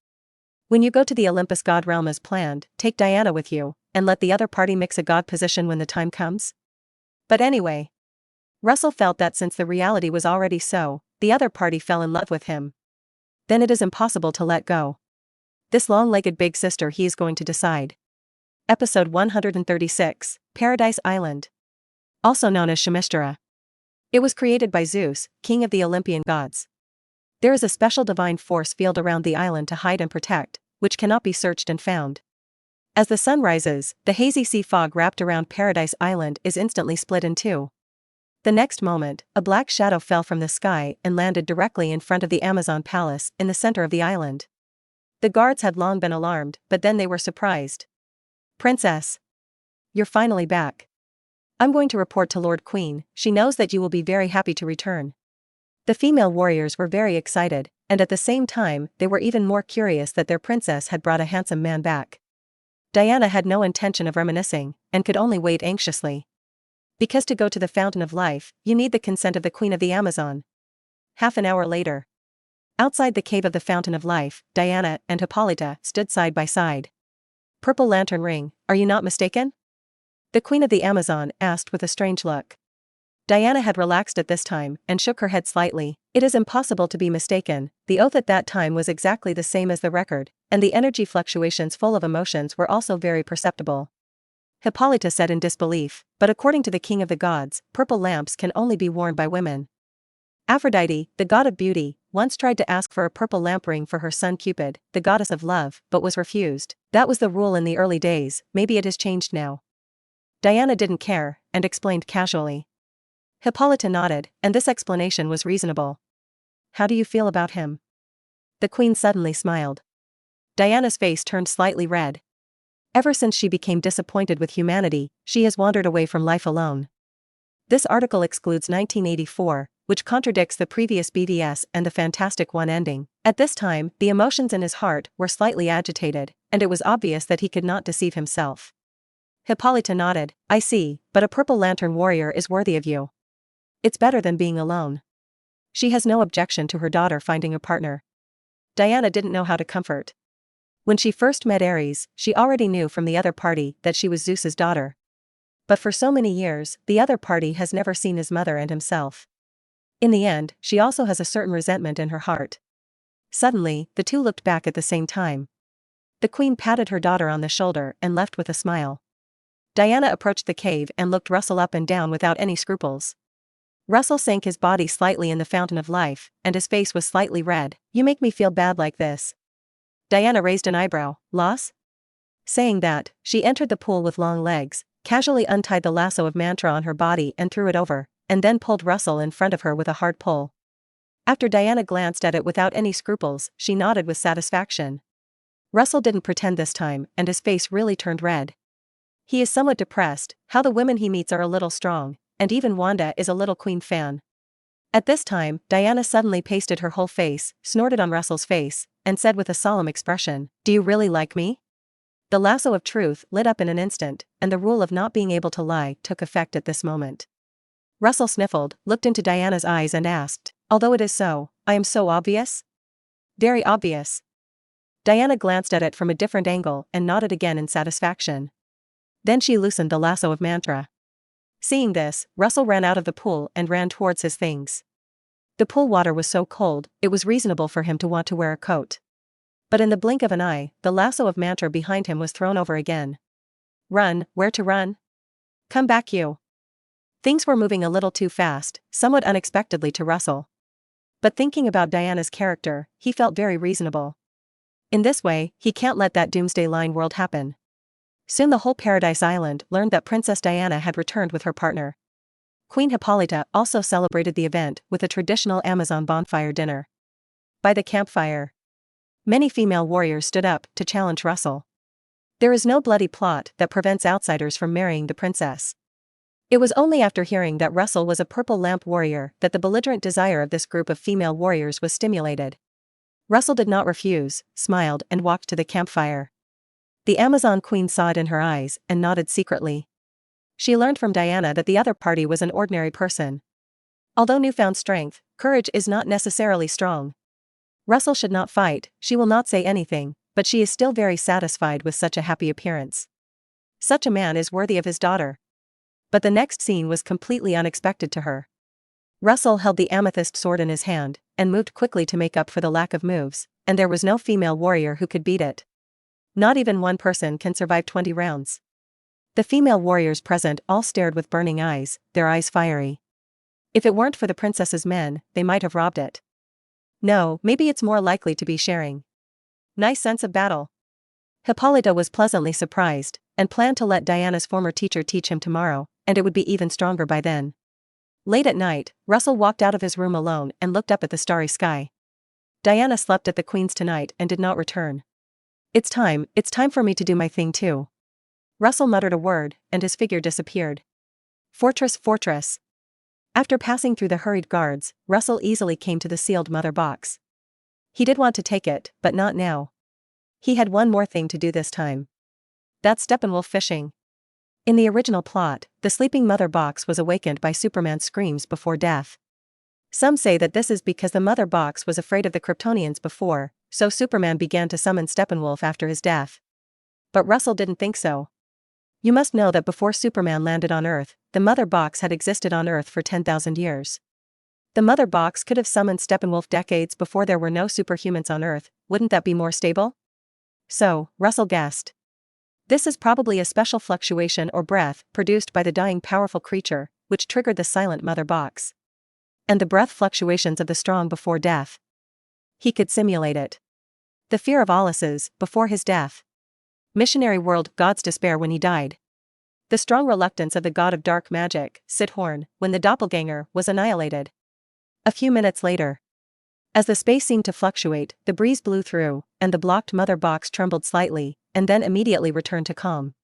when you go to the Olympus God realm as planned, take Diana with you, and let the other party mix a god position when the time comes? But anyway, Russell felt that since the reality was already so, the other party fell in love with him. Then it is impossible to let go. This long-legged big sister he is going to decide. Episode 136, Paradise Island. Also known as Shemistera. It was created by Zeus, king of the Olympian gods. There is a special divine force field around the island to hide and protect, which cannot be searched and found. As the sun rises, the hazy sea fog wrapped around Paradise Island is instantly split in two. The next moment, a black shadow fell from the sky and landed directly in front of the Amazon Palace in the center of the island. The guards had long been alarmed, but then they were surprised. Princess! You're finally back. I'm going to report to Lord Queen, she knows that you will be very happy to return. The female warriors were very excited, and at the same time, they were even more curious that their princess had brought a handsome man back. Diana had no intention of reminiscing, and could only wait anxiously. Because to go to the Fountain of Life, you need the consent of the Queen of the Amazon. Half an hour later. Outside the cave of the Fountain of Life, Diana and Hippolyta stood side by side. Purple lantern ring, are you not mistaken? The Queen of the Amazon asked with a strange look. Diana had relaxed at this time and shook her head slightly. It is impossible to be mistaken, the oath at that time was exactly the same as the record, and the energy fluctuations full of emotions were also very perceptible. Hippolyta said in disbelief, but according to the king of the gods, purple lamps can only be worn by women. Aphrodite, the god of beauty, once tried to ask for a purple lamp ring for her son Cupid, the goddess of love, but was refused. That was the rule in the early days, maybe it has changed now. Diana didn't care, and explained casually. Hippolyta nodded, and this explanation was reasonable. How do you feel about him? The queen suddenly smiled. Diana's face turned slightly red. Ever since she became disappointed with humanity, she has wandered away from life alone. This article excludes 1984, which contradicts the previous BVS and the Fantastic One ending. At this time, the emotions in his heart were slightly agitated, and it was obvious that he could not deceive himself. Hippolyta nodded. I see, but a Purple Lantern warrior is worthy of you. It's better than being alone. She has no objection to her daughter finding a partner. Diana didn't know how to comfort. When she first met Ares, she already knew from the other party that she was Zeus's daughter. But for so many years, the other party has never seen his mother and himself. In the end, she also has a certain resentment in her heart. Suddenly, the two looked back at the same time. The queen patted her daughter on the shoulder and left with a smile. Diana approached the cave and looked Russell up and down without any scruples. Russell sank his body slightly in the fountain of life, and his face was slightly red. You make me feel bad like this. Diana raised an eyebrow. Loss? Saying that, she entered the pool with long legs, casually untied the lasso of mantra on her body and threw it over, and then pulled Russell in front of her with a hard pull. After Diana glanced at it without any scruples, she nodded with satisfaction. Russell didn't pretend this time, and his face really turned red. He is somewhat depressed. How the women he meets are a little strong, and even Wanda is a little Queen fan. At this time, Diana suddenly pasted her whole face, snorted on Russell's face, and said with a solemn expression, Do you really like me? The lasso of truth lit up in an instant, and the rule of not being able to lie took effect at this moment. Russell sniffled, looked into Diana's eyes and asked, Although it is so, I am so obvious? Very obvious. Diana glanced at it from a different angle and nodded again in satisfaction. Then she loosened the lasso of mantra. Seeing this, Russell ran out of the pool and ran towards his things. The pool water was so cold, it was reasonable for him to want to wear a coat. But in the blink of an eye, the lasso of mantra behind him was thrown over again. Run, where to run? Come back you. Things were moving a little too fast, somewhat unexpectedly to Russell. But thinking about Diana's character, he felt very reasonable. In this way, he can't let that Doomsday Line world happen. Soon the whole Paradise Island learned that Princess Diana had returned with her partner. Queen Hippolyta also celebrated the event with a traditional Amazon bonfire dinner. By the campfire, many female warriors stood up to challenge Russell. There is no bloody plot that prevents outsiders from marrying the princess. It was only after hearing that Russell was a purple lamp warrior that the belligerent desire of this group of female warriors was stimulated. Russell did not refuse, smiled and walked to the campfire. The Amazon queen saw it in her eyes and nodded secretly. She learned from Diana that the other party was an ordinary person. Although newfound strength, courage is not necessarily strong. Russell should not fight, she will not say anything, but she is still very satisfied with such a happy appearance. Such a man is worthy of his daughter. But the next scene was completely unexpected to her. Russell held the amethyst sword in his hand, and moved quickly to make up for the lack of moves, and there was no female warrior who could beat it. Not even one person can survive 20 rounds. The female warriors present all stared with burning eyes, their eyes fiery. If it weren't for the princess's men, they might have robbed it. No, maybe it's more likely to be sharing. Nice sense of battle. Hippolyta was pleasantly surprised, and planned to let Diana's former teacher teach him tomorrow, and it would be even stronger by then. Late at night, Russell walked out of his room alone and looked up at the starry sky. Diana slept at the Queen's tonight and did not return. It's time for me to do my thing too. Russell muttered a word, and his figure disappeared. Fortress, fortress. After passing through the hurried guards, Russell easily came to the sealed mother box. He did want to take it, but not now. He had one more thing to do this time. That's Steppenwolf fishing. In the original plot, the sleeping mother box was awakened by Superman's screams before death. Some say that this is because the mother box was afraid of the Kryptonians before, so Superman began to summon Steppenwolf after his death. But Russell didn't think so. You must know that before Superman landed on Earth, the mother box had existed on Earth for 10,000 years. The mother box could have summoned Steppenwolf decades before there were no superhumans on Earth. Wouldn't that be more stable? So, Russell guessed. This is probably a special fluctuation or breath produced by the dying powerful creature, which triggered the silent mother box. And the breath fluctuations of the strong before death. He could simulate it. The fear of Aulys's, before his death. Missionary world, God's despair when he died. The strong reluctance of the god of dark magic, Sithorn, when the doppelganger was annihilated. A few minutes later. As the space seemed to fluctuate, the breeze blew through, and the blocked mother box trembled slightly, and then immediately returned to calm.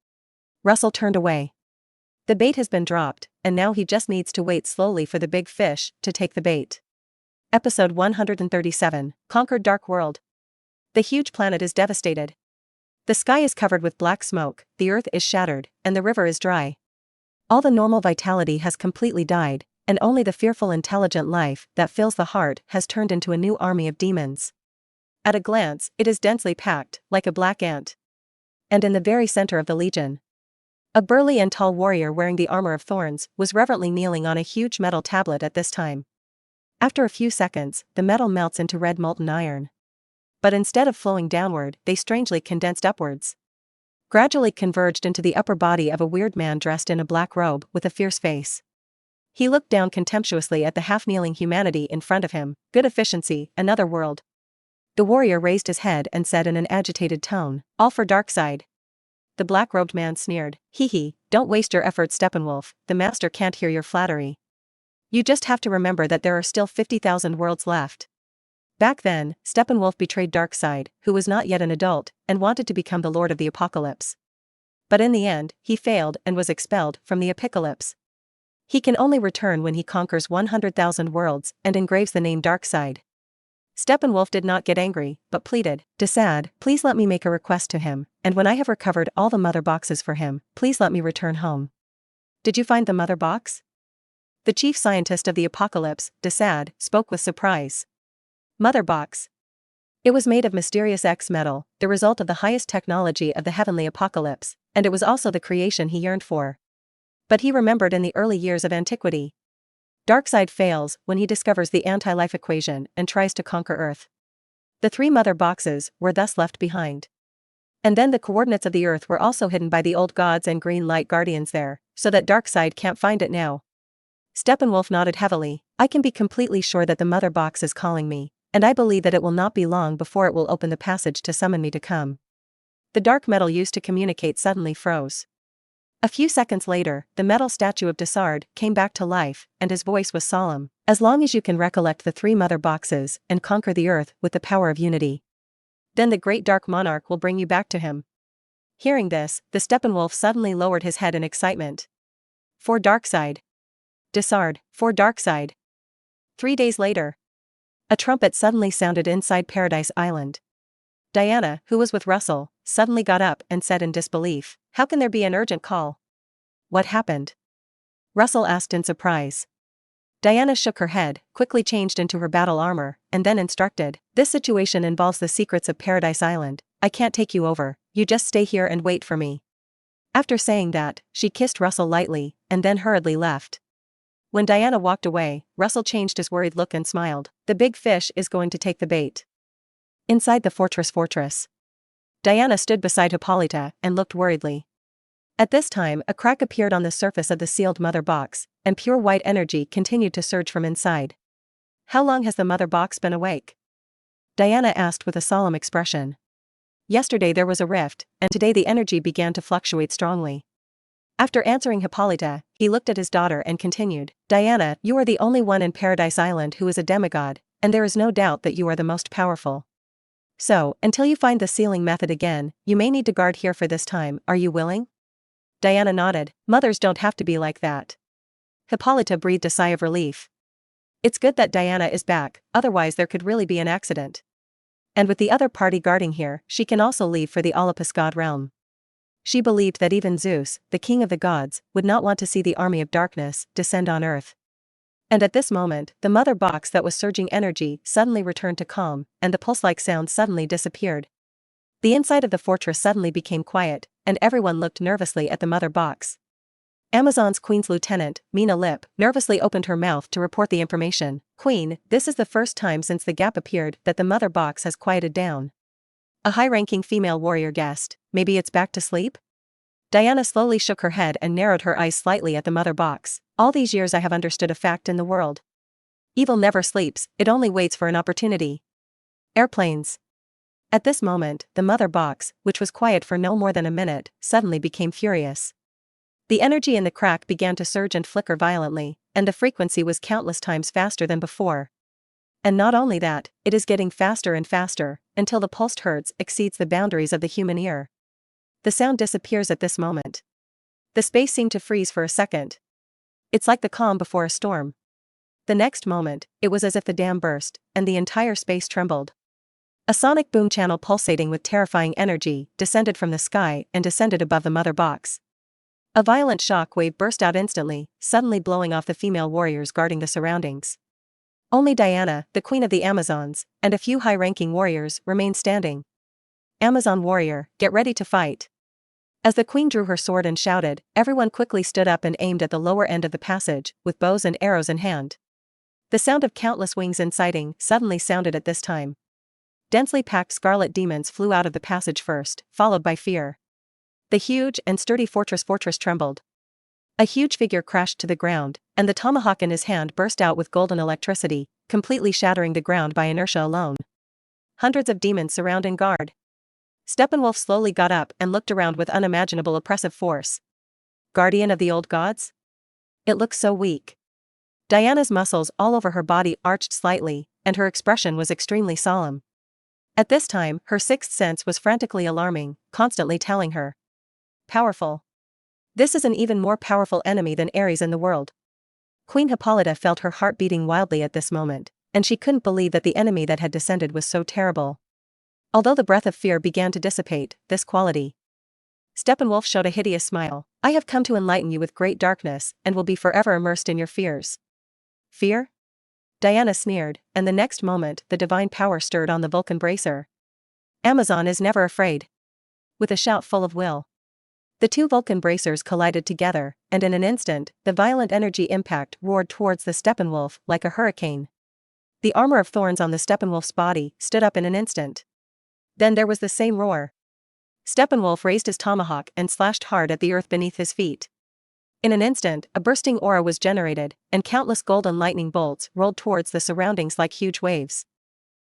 Russell turned away. The bait has been dropped, and now he just needs to wait slowly for the big fish to take the bait. Episode 137, Conquered Dark World. The huge planet is devastated. The sky is covered with black smoke, the earth is shattered, and the river is dry. All the normal vitality has completely died, and only the fearful intelligent life that fills the heart has turned into a new army of demons. At a glance, it is densely packed, like a black ant. And in the very center of the legion, a burly and tall warrior wearing the armor of thorns was reverently kneeling on a huge metal tablet at this time. After a few seconds, the metal melts into red molten iron. But instead of flowing downward, they strangely condensed upwards. Gradually converged into the upper body of a weird man dressed in a black robe with a fierce face. He looked down contemptuously at the half-kneeling humanity in front of him. Good efficiency, another world. The warrior raised his head and said in an agitated tone, "All for Darkseid." The black-robed man sneered, "Hee, don't waste your efforts, Steppenwolf, the master can't hear your flattery. You just have to remember that there are still 50,000 worlds left." Back then, Steppenwolf betrayed Darkseid, who was not yet an adult, and wanted to become the Lord of the Apocalypse. But in the end, he failed and was expelled from the Apocalypse. He can only return when he conquers 100,000 worlds and engraves the name Darkseid. Steppenwolf did not get angry, but pleaded, "Desolate, please let me make a request to him, and when I have recovered all the mother boxes for him, please let me return home." "Did you find the mother box?" The chief scientist of the Apocalypse, Desolate, spoke with surprise. Mother box. It was made of mysterious X metal, the result of the highest technology of the heavenly apocalypse, and it was also the creation he yearned for. But he remembered in the early years of antiquity. Darkseid fails when he discovers the anti-life equation and tries to conquer Earth. The 3 mother boxes were thus left behind. And then the coordinates of the Earth were also hidden by the old gods and green light guardians there, so that Darkseid can't find it now. Steppenwolf nodded heavily. "I can be completely sure that the mother box is calling me, and I believe that it will not be long before it will open the passage to summon me to come." The dark metal used to communicate suddenly froze. A few seconds later, the metal statue of Desolate came back to life, and his voice was solemn. "As long as you can recollect the 3 mother boxes and conquer the earth with the power of unity, then the great dark monarch will bring you back to him." Hearing this, the Steppenwolf suddenly lowered his head in excitement. "For Darkseid. Desolate, for Darkseid." 3 days later, a trumpet suddenly sounded inside Paradise Island. Diana, who was with Russell, suddenly got up and said in disbelief, "How can there be an urgent call?" "What happened?" Russell asked in surprise. Diana shook her head, quickly changed into her battle armor, and then instructed, "This situation involves the secrets of Paradise Island. I can't take you over, you just stay here and wait for me." After saying that, she kissed Russell lightly, and then hurriedly left. When Diana walked away, Russell changed his worried look and smiled. "The big fish is going to take the bait." Inside the fortress. Diana stood beside Hippolyta and looked worriedly. At this time, a crack appeared on the surface of the sealed mother box, and pure white energy continued to surge from inside. "How long has the mother box been awake?" Diana asked with a solemn expression. "Yesterday there was a rift, and today the energy began to fluctuate strongly." After answering Hippolyta, he looked at his daughter and continued, "Diana, you are the only one in Paradise Island who is a demigod, and there is no doubt that you are the most powerful. So, until you find the sealing method again, you may need to guard here for this time. Are you willing?" Diana nodded. "Mothers don't have to be like that." Hippolyta breathed a sigh of relief. It's good that Diana is back, otherwise there could really be an accident. And with the other party guarding here, she can also leave for the Olympus god realm. She believed that even Zeus, the king of the gods, would not want to see the army of darkness descend on Earth. And at this moment, the mother box that was surging energy suddenly returned to calm, and the pulse-like sound suddenly disappeared. The inside of the fortress suddenly became quiet, and everyone looked nervously at the mother box. Amazon's Queen's lieutenant, Mina Lip, nervously opened her mouth to report the information. "Queen, this is the first time since the gap appeared that the mother box has quieted down." A high-ranking female warrior guessed, "Maybe it's back to sleep?" Diana slowly shook her head and narrowed her eyes slightly at the mother box. "All these years I have understood a fact in the world. Evil never sleeps, it only waits for an opportunity. Airplanes." At this moment, the mother box, which was quiet for no more than a minute, suddenly became furious. The energy in the crack began to surge and flicker violently, and the frequency was countless times faster than before. And not only that, it is getting faster and faster, until the pulsed hertz exceeds the boundaries of the human ear. The sound disappears at this moment. The space seemed to freeze for a second. It's like the calm before a storm. The next moment, it was as if the dam burst, and the entire space trembled. A sonic boom channel pulsating with terrifying energy descended from the sky and descended above the mother box. A violent shock wave burst out instantly, suddenly blowing off the female warriors guarding the surroundings. Only Diana, the queen of the Amazons, and a few high-ranking warriors remained standing. Amazon warrior, get ready to fight. As the queen drew her sword and shouted, everyone quickly stood up and aimed at the lower end of the passage, with bows and arrows in hand. The sound of countless wings inciting suddenly sounded at this time. Densely packed scarlet demons flew out of the passage first, followed by fear. The huge and sturdy fortress trembled. A huge figure crashed to the ground, and the tomahawk in his hand burst out with golden electricity, completely shattering the ground by inertia alone. Hundreds of demons surround and guard. Steppenwolf slowly got up and looked around with unimaginable oppressive force. Guardian of the old gods? It looks so weak. Diana's muscles all over her body arched slightly, and her expression was extremely solemn. At this time, her sixth sense was frantically alarming, constantly telling her. Powerful. This is an even more powerful enemy than Ares in the world. Queen Hippolyta felt her heart beating wildly at this moment, and she couldn't believe that the enemy that had descended was so terrible. Although the breath of fear began to dissipate, this quality. Steppenwolf showed a hideous smile. I have come to enlighten you with great darkness, and will be forever immersed in your fears. Fear? Diana sneered, and the next moment the divine power stirred on the Vulcan bracer. Amazon is never afraid. With a shout full of will. The two Vulcan bracers collided together, and in an instant, the violent energy impact roared towards the Steppenwolf like a hurricane. The armor of thorns on the Steppenwolf's body stood up in an instant. Then there was the same roar. Steppenwolf raised his tomahawk and slashed hard at the earth beneath his feet. In an instant, a bursting aura was generated, and countless golden lightning bolts rolled towards the surroundings like huge waves.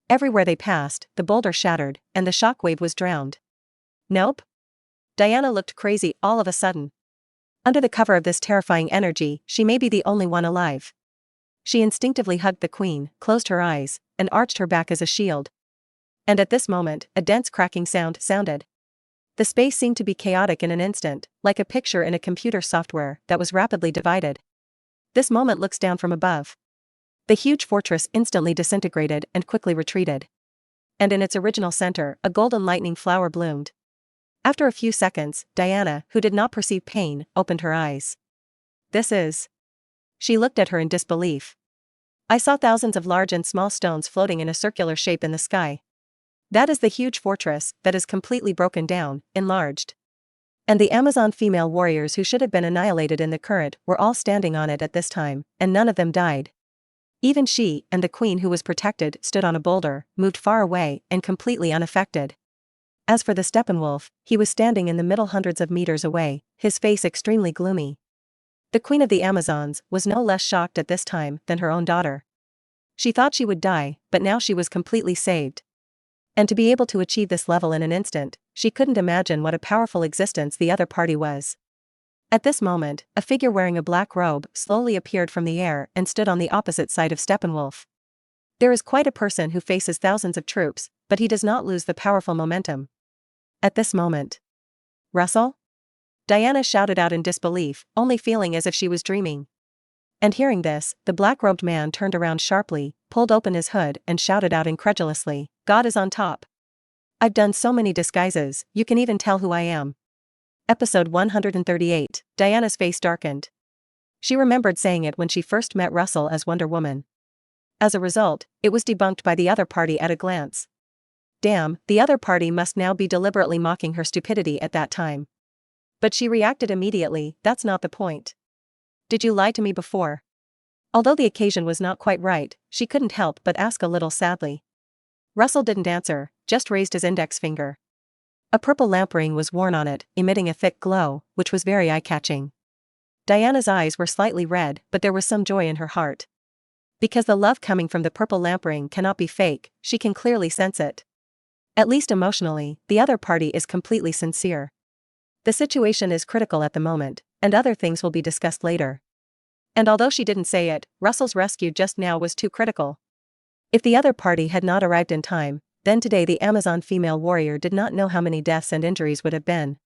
Everywhere they passed, the boulder shattered, and the shockwave was drowned. Nope. Diana looked crazy all of a sudden. Under the cover of this terrifying energy, she may be the only one alive. She instinctively hugged the queen, closed her eyes, and arched her back as a shield. And at this moment, a dense cracking sound sounded. The space seemed to be chaotic in an instant, like a picture in a computer software that was rapidly divided. This moment looks down from above. The huge fortress instantly disintegrated and quickly retreated. And in its original center, a golden lightning flower bloomed. After a few seconds, Diana, who did not perceive pain, opened her eyes. This is. She looked at her in disbelief. I saw thousands of large and small stones floating in a circular shape in the sky. That is the huge fortress that is completely broken down, enlarged. And the Amazon female warriors who should have been annihilated in the current were all standing on it at this time, and none of them died. Even she and the queen who was protected stood on a boulder, moved far away and completely unaffected. As for the Steppenwolf, he was standing in the middle hundreds of meters away, his face extremely gloomy. The queen of the Amazons was no less shocked at this time than her own daughter. She thought she would die, but now she was completely saved. And to be able to achieve this level in an instant, she couldn't imagine what a powerful existence the other party was. At this moment, a figure wearing a black robe slowly appeared from the air and stood on the opposite side of Steppenwolf. There is quite a person who faces thousands of troops, but he does not lose the powerful momentum. At this moment. Russell? Diana shouted out in disbelief, only feeling as if she was dreaming. And hearing this, the black-robed man turned around sharply, pulled open his hood and shouted out incredulously, God is on top. I've done so many disguises, you can even tell who I am. Episode 138, Diana's face darkened. She remembered saying it when she first met Russell as Wonder Woman. As a result, it was debunked by the other party at a glance. Damn, the other party must now be deliberately mocking her stupidity at that time. But she reacted immediately, that's not the point. Did you lie to me before? Although the occasion was not quite right, she couldn't help but ask a little sadly. Russell didn't answer, just raised his index finger. A purple lamp ring was worn on it, emitting a thick glow, which was very eye-catching. Diana's eyes were slightly red, but there was some joy in her heart. Because the love coming from the purple lamp ring cannot be fake, she can clearly sense it. At least emotionally, the other party is completely sincere. The situation is critical at the moment, and other things will be discussed later. And although she didn't say it, Russell's rescue just now was too critical. If the other party had not arrived in time, then today the Amazon female warrior did not know how many deaths and injuries would have been.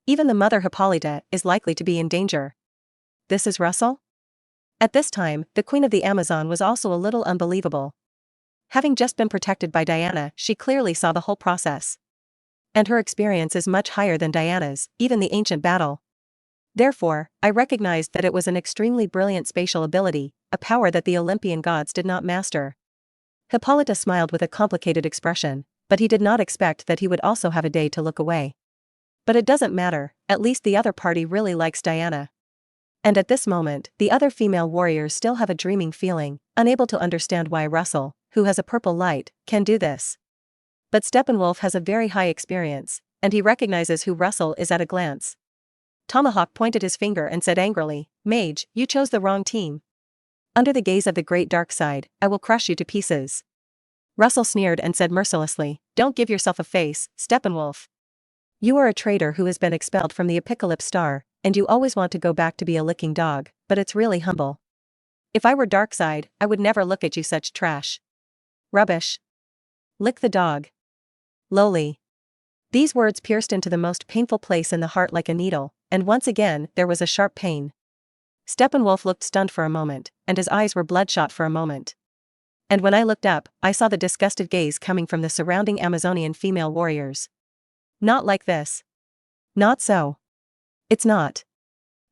Even the mother Hippolyta is likely to be in danger. This is Russell? At this time, the queen of the Amazon was also a little unbelievable. Having just been protected by Diana, she clearly saw the whole process. And her experience is much higher than Diana's, even the ancient battle. Therefore, I recognized that it was an extremely brilliant spatial ability, a power that the Olympian gods did not master. Hippolyta smiled with a complicated expression, but he did not expect that he would also have a day to look away. But it doesn't matter, at least the other party really likes Diana. And at this moment, the other female warriors still have a dreaming feeling, unable to understand why Russell, who has a purple light, can do this. But Steppenwolf has a very high experience, and he recognizes who Russell is at a glance. Tomahawk pointed his finger and said angrily, "Mage, you chose the wrong team. Under the gaze of the great dark side, I will crush you to pieces." Russell sneered and said mercilessly, "Don't give yourself a face, Steppenwolf. You are a traitor who has been expelled from the Apocalypse Star, and you always want to go back to be a licking dog, but it's really humble. If I were Darkseid, I would never look at you such trash. Rubbish. Lick the dog. Lowly." These words pierced into the most painful place in the heart like a needle, and once again there was a sharp pain. Steppenwolf looked stunned for a moment, and his eyes were bloodshot for a moment. And when I looked up, I saw the disgusted gaze coming from the surrounding Amazonian female warriors. "Not like this. Not so. It's not."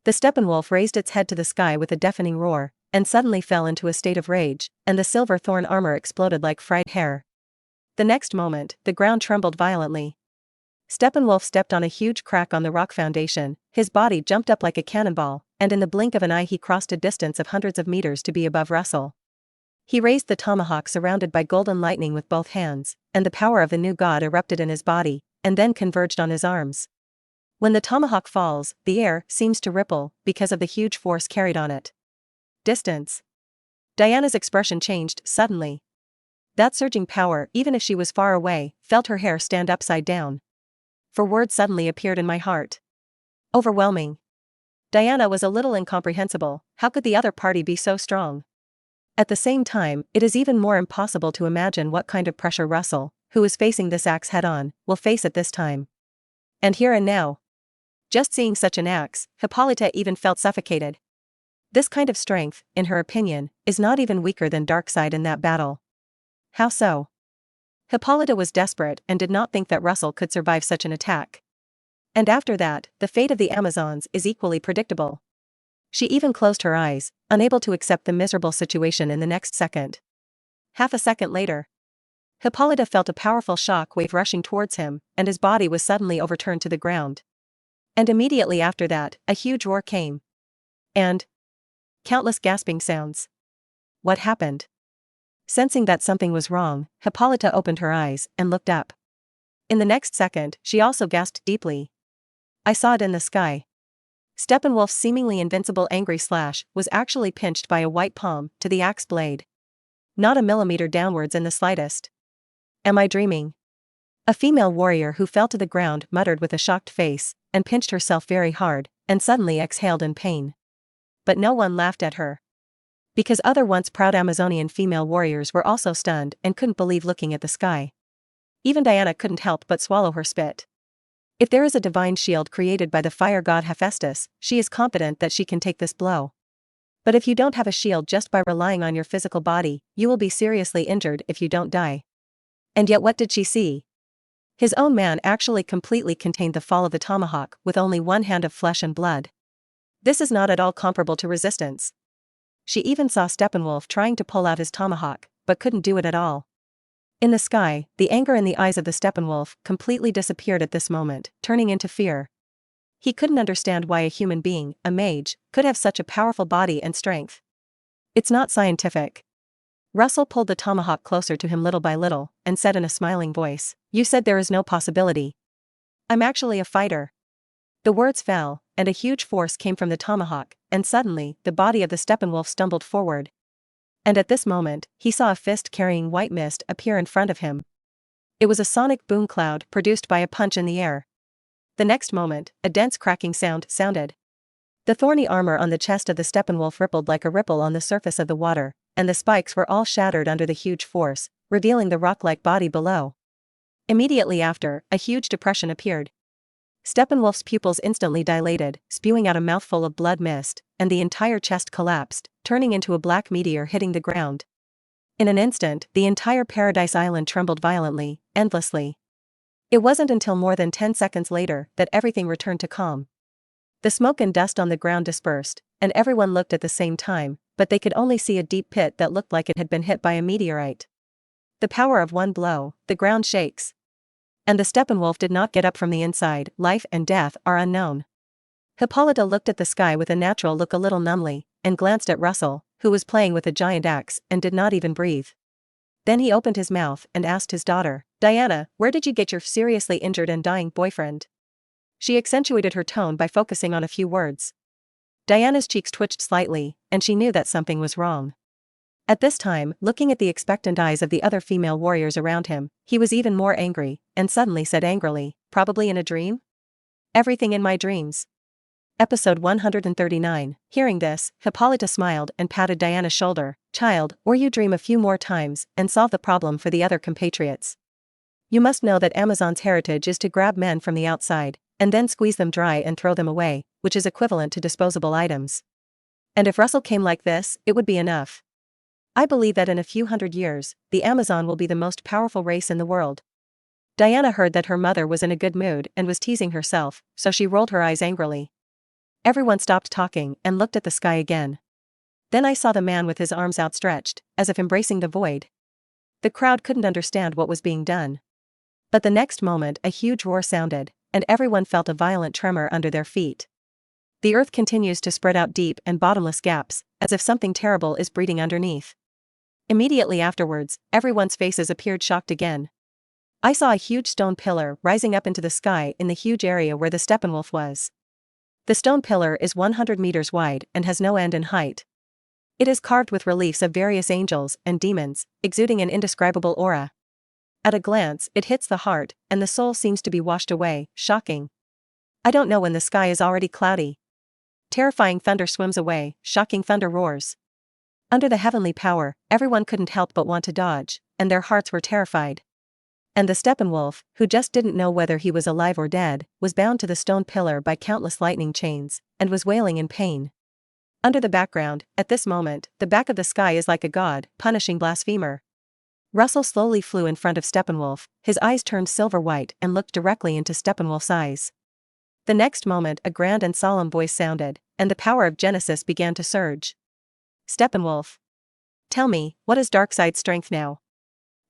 The Steppenwolf raised its head to the sky with a deafening roar, and suddenly fell into a state of rage, and the silver thorn armor exploded like fried hair. The next moment, the ground trembled violently. Steppenwolf stepped on a huge crack on the rock foundation, his body jumped up like a cannonball, and in the blink of an eye he crossed a distance of hundreds of meters to be above Russell. He raised the tomahawk surrounded by golden lightning with both hands, and the power of the new god erupted in his body, and then converged on his arms. When the tomahawk falls, the air seems to ripple, because of the huge force carried on it. Distance. Diana's expression changed suddenly. That surging power, even if she was far away, felt her hair stand upside down. For words suddenly appeared in my heart. Overwhelming. Diana was a little incomprehensible. How could the other party be so strong? At the same time, it is even more impossible to imagine what kind of pressure Russell, who is facing this axe head-on, will face at this time. And here and now. Just seeing such an axe, Hippolyta even felt suffocated. This kind of strength, in her opinion, is not even weaker than Darkseid in that battle. How so? Hippolyta was desperate and did not think that Russell could survive such an attack. And after that, the fate of the Amazons is equally predictable. She even closed her eyes, unable to accept the miserable situation in the next second. Half a second later, Hippolyta felt a powerful shock wave rushing towards him, and his body was suddenly overturned to the ground. And immediately after that, a huge roar came. And countless gasping sounds. What happened? Sensing that something was wrong, Hippolyta opened her eyes and looked up. In the next second, she also gasped deeply. I saw it in the sky. Steppenwolf's seemingly invincible angry slash was actually pinched by a white palm to the axe blade. Not a millimeter downwards in the slightest. Am I dreaming? A female warrior who fell to the ground muttered with a shocked face, and pinched herself very hard, and suddenly exhaled in pain. But no one laughed at her. Because other once proud Amazonian female warriors were also stunned and couldn't believe looking at the sky. Even Diana couldn't help but swallow her spit. If there is a divine shield created by the fire god Hephaestus, she is confident that she can take this blow. But if you don't have a shield just by relying on your physical body, you will be seriously injured if you don't die. And yet what did she see? His own man actually completely contained the fall of the tomahawk with only one hand of flesh and blood. This is not at all comparable to resistance. She even saw Steppenwolf trying to pull out his tomahawk, but couldn't do it at all. In the sky, the anger in the eyes of the Steppenwolf completely disappeared at this moment, turning into fear. He couldn't understand why a human being, a mage, could have such a powerful body and strength. It's not scientific. Russell pulled the tomahawk closer to him little by little, and said in a smiling voice, "You said there is no possibility. I'm actually a fighter." The words fell, and a huge force came from the tomahawk, and suddenly, the body of the Steppenwolf stumbled forward. And at this moment, he saw a fist carrying white mist appear in front of him. It was a sonic boom cloud produced by a punch in the air. The next moment, a dense cracking sound sounded. The thorny armor on the chest of the Steppenwolf rippled like a ripple on the surface of the water, and the spikes were all shattered under the huge force, revealing the rock-like body below. Immediately after, a huge depression appeared. Steppenwolf's pupils instantly dilated, spewing out a mouthful of blood mist, and the entire chest collapsed, turning into a black meteor hitting the ground. In an instant, the entire Paradise Island trembled violently, endlessly. It wasn't until more than 10 seconds later that everything returned to calm. The smoke and dust on the ground dispersed, and everyone looked at the same time, but they could only see a deep pit that looked like it had been hit by a meteorite. The power of one blow, the ground shakes. And the Steppenwolf did not get up from the inside. Life and death are unknown. Hippolyta looked at the sky with a natural look a little numbly, and glanced at Russell, who was playing with a giant axe and did not even breathe. Then he opened his mouth and asked his daughter, "Diana, where did you get your seriously injured and dying boyfriend?" She accentuated her tone by focusing on a few words. Diana's cheeks twitched slightly, and she knew that something was wrong. At this time, looking at the expectant eyes of the other female warriors around him, he was even more angry, and suddenly said angrily, "Probably in a dream?" "Everything in my dreams." Episode 139. Hearing this, Hippolyta smiled and patted Diana's shoulder. "Child, or you dream a few more times and solve the problem for the other compatriots. You must know that Amazon's heritage is to grab men from the outside, and then squeeze them dry and throw them away, which is equivalent to disposable items. And if Russell came like this, it would be enough. I believe that in a few hundred years, the Amazon will be the most powerful race in the world." Diana heard that her mother was in a good mood and was teasing herself, so she rolled her eyes angrily. Everyone stopped talking and looked at the sky again. Then I saw the man with his arms outstretched, as if embracing the void. The crowd couldn't understand what was being done. But the next moment a huge roar sounded, and everyone felt a violent tremor under their feet. The earth continues to spread out deep and bottomless gaps, as if something terrible is breeding underneath. Immediately afterwards, everyone's faces appeared shocked again. I saw a huge stone pillar rising up into the sky in the huge area where the Steppenwolf was. The stone pillar is 100 meters wide and has no end in height. It is carved with reliefs of various angels and demons, exuding an indescribable aura. At a glance, it hits the heart, and the soul seems to be washed away. Shocking. I don't know when the sky is already cloudy. Terrifying thunder swims away, shocking thunder roars. Under the heavenly power, everyone couldn't help but want to dodge, and their hearts were terrified. And the Steppenwolf, who just didn't know whether he was alive or dead, was bound to the stone pillar by countless lightning chains, and was wailing in pain. Under the background, at this moment, the back of the sky is like a god, punishing blasphemer. Russell slowly flew in front of Steppenwolf, his eyes turned silver white and looked directly into Steppenwolf's eyes. The next moment a grand and solemn voice sounded, and the power of Genesis began to surge. "Steppenwolf. Tell me, what is Darkseid's strength now?"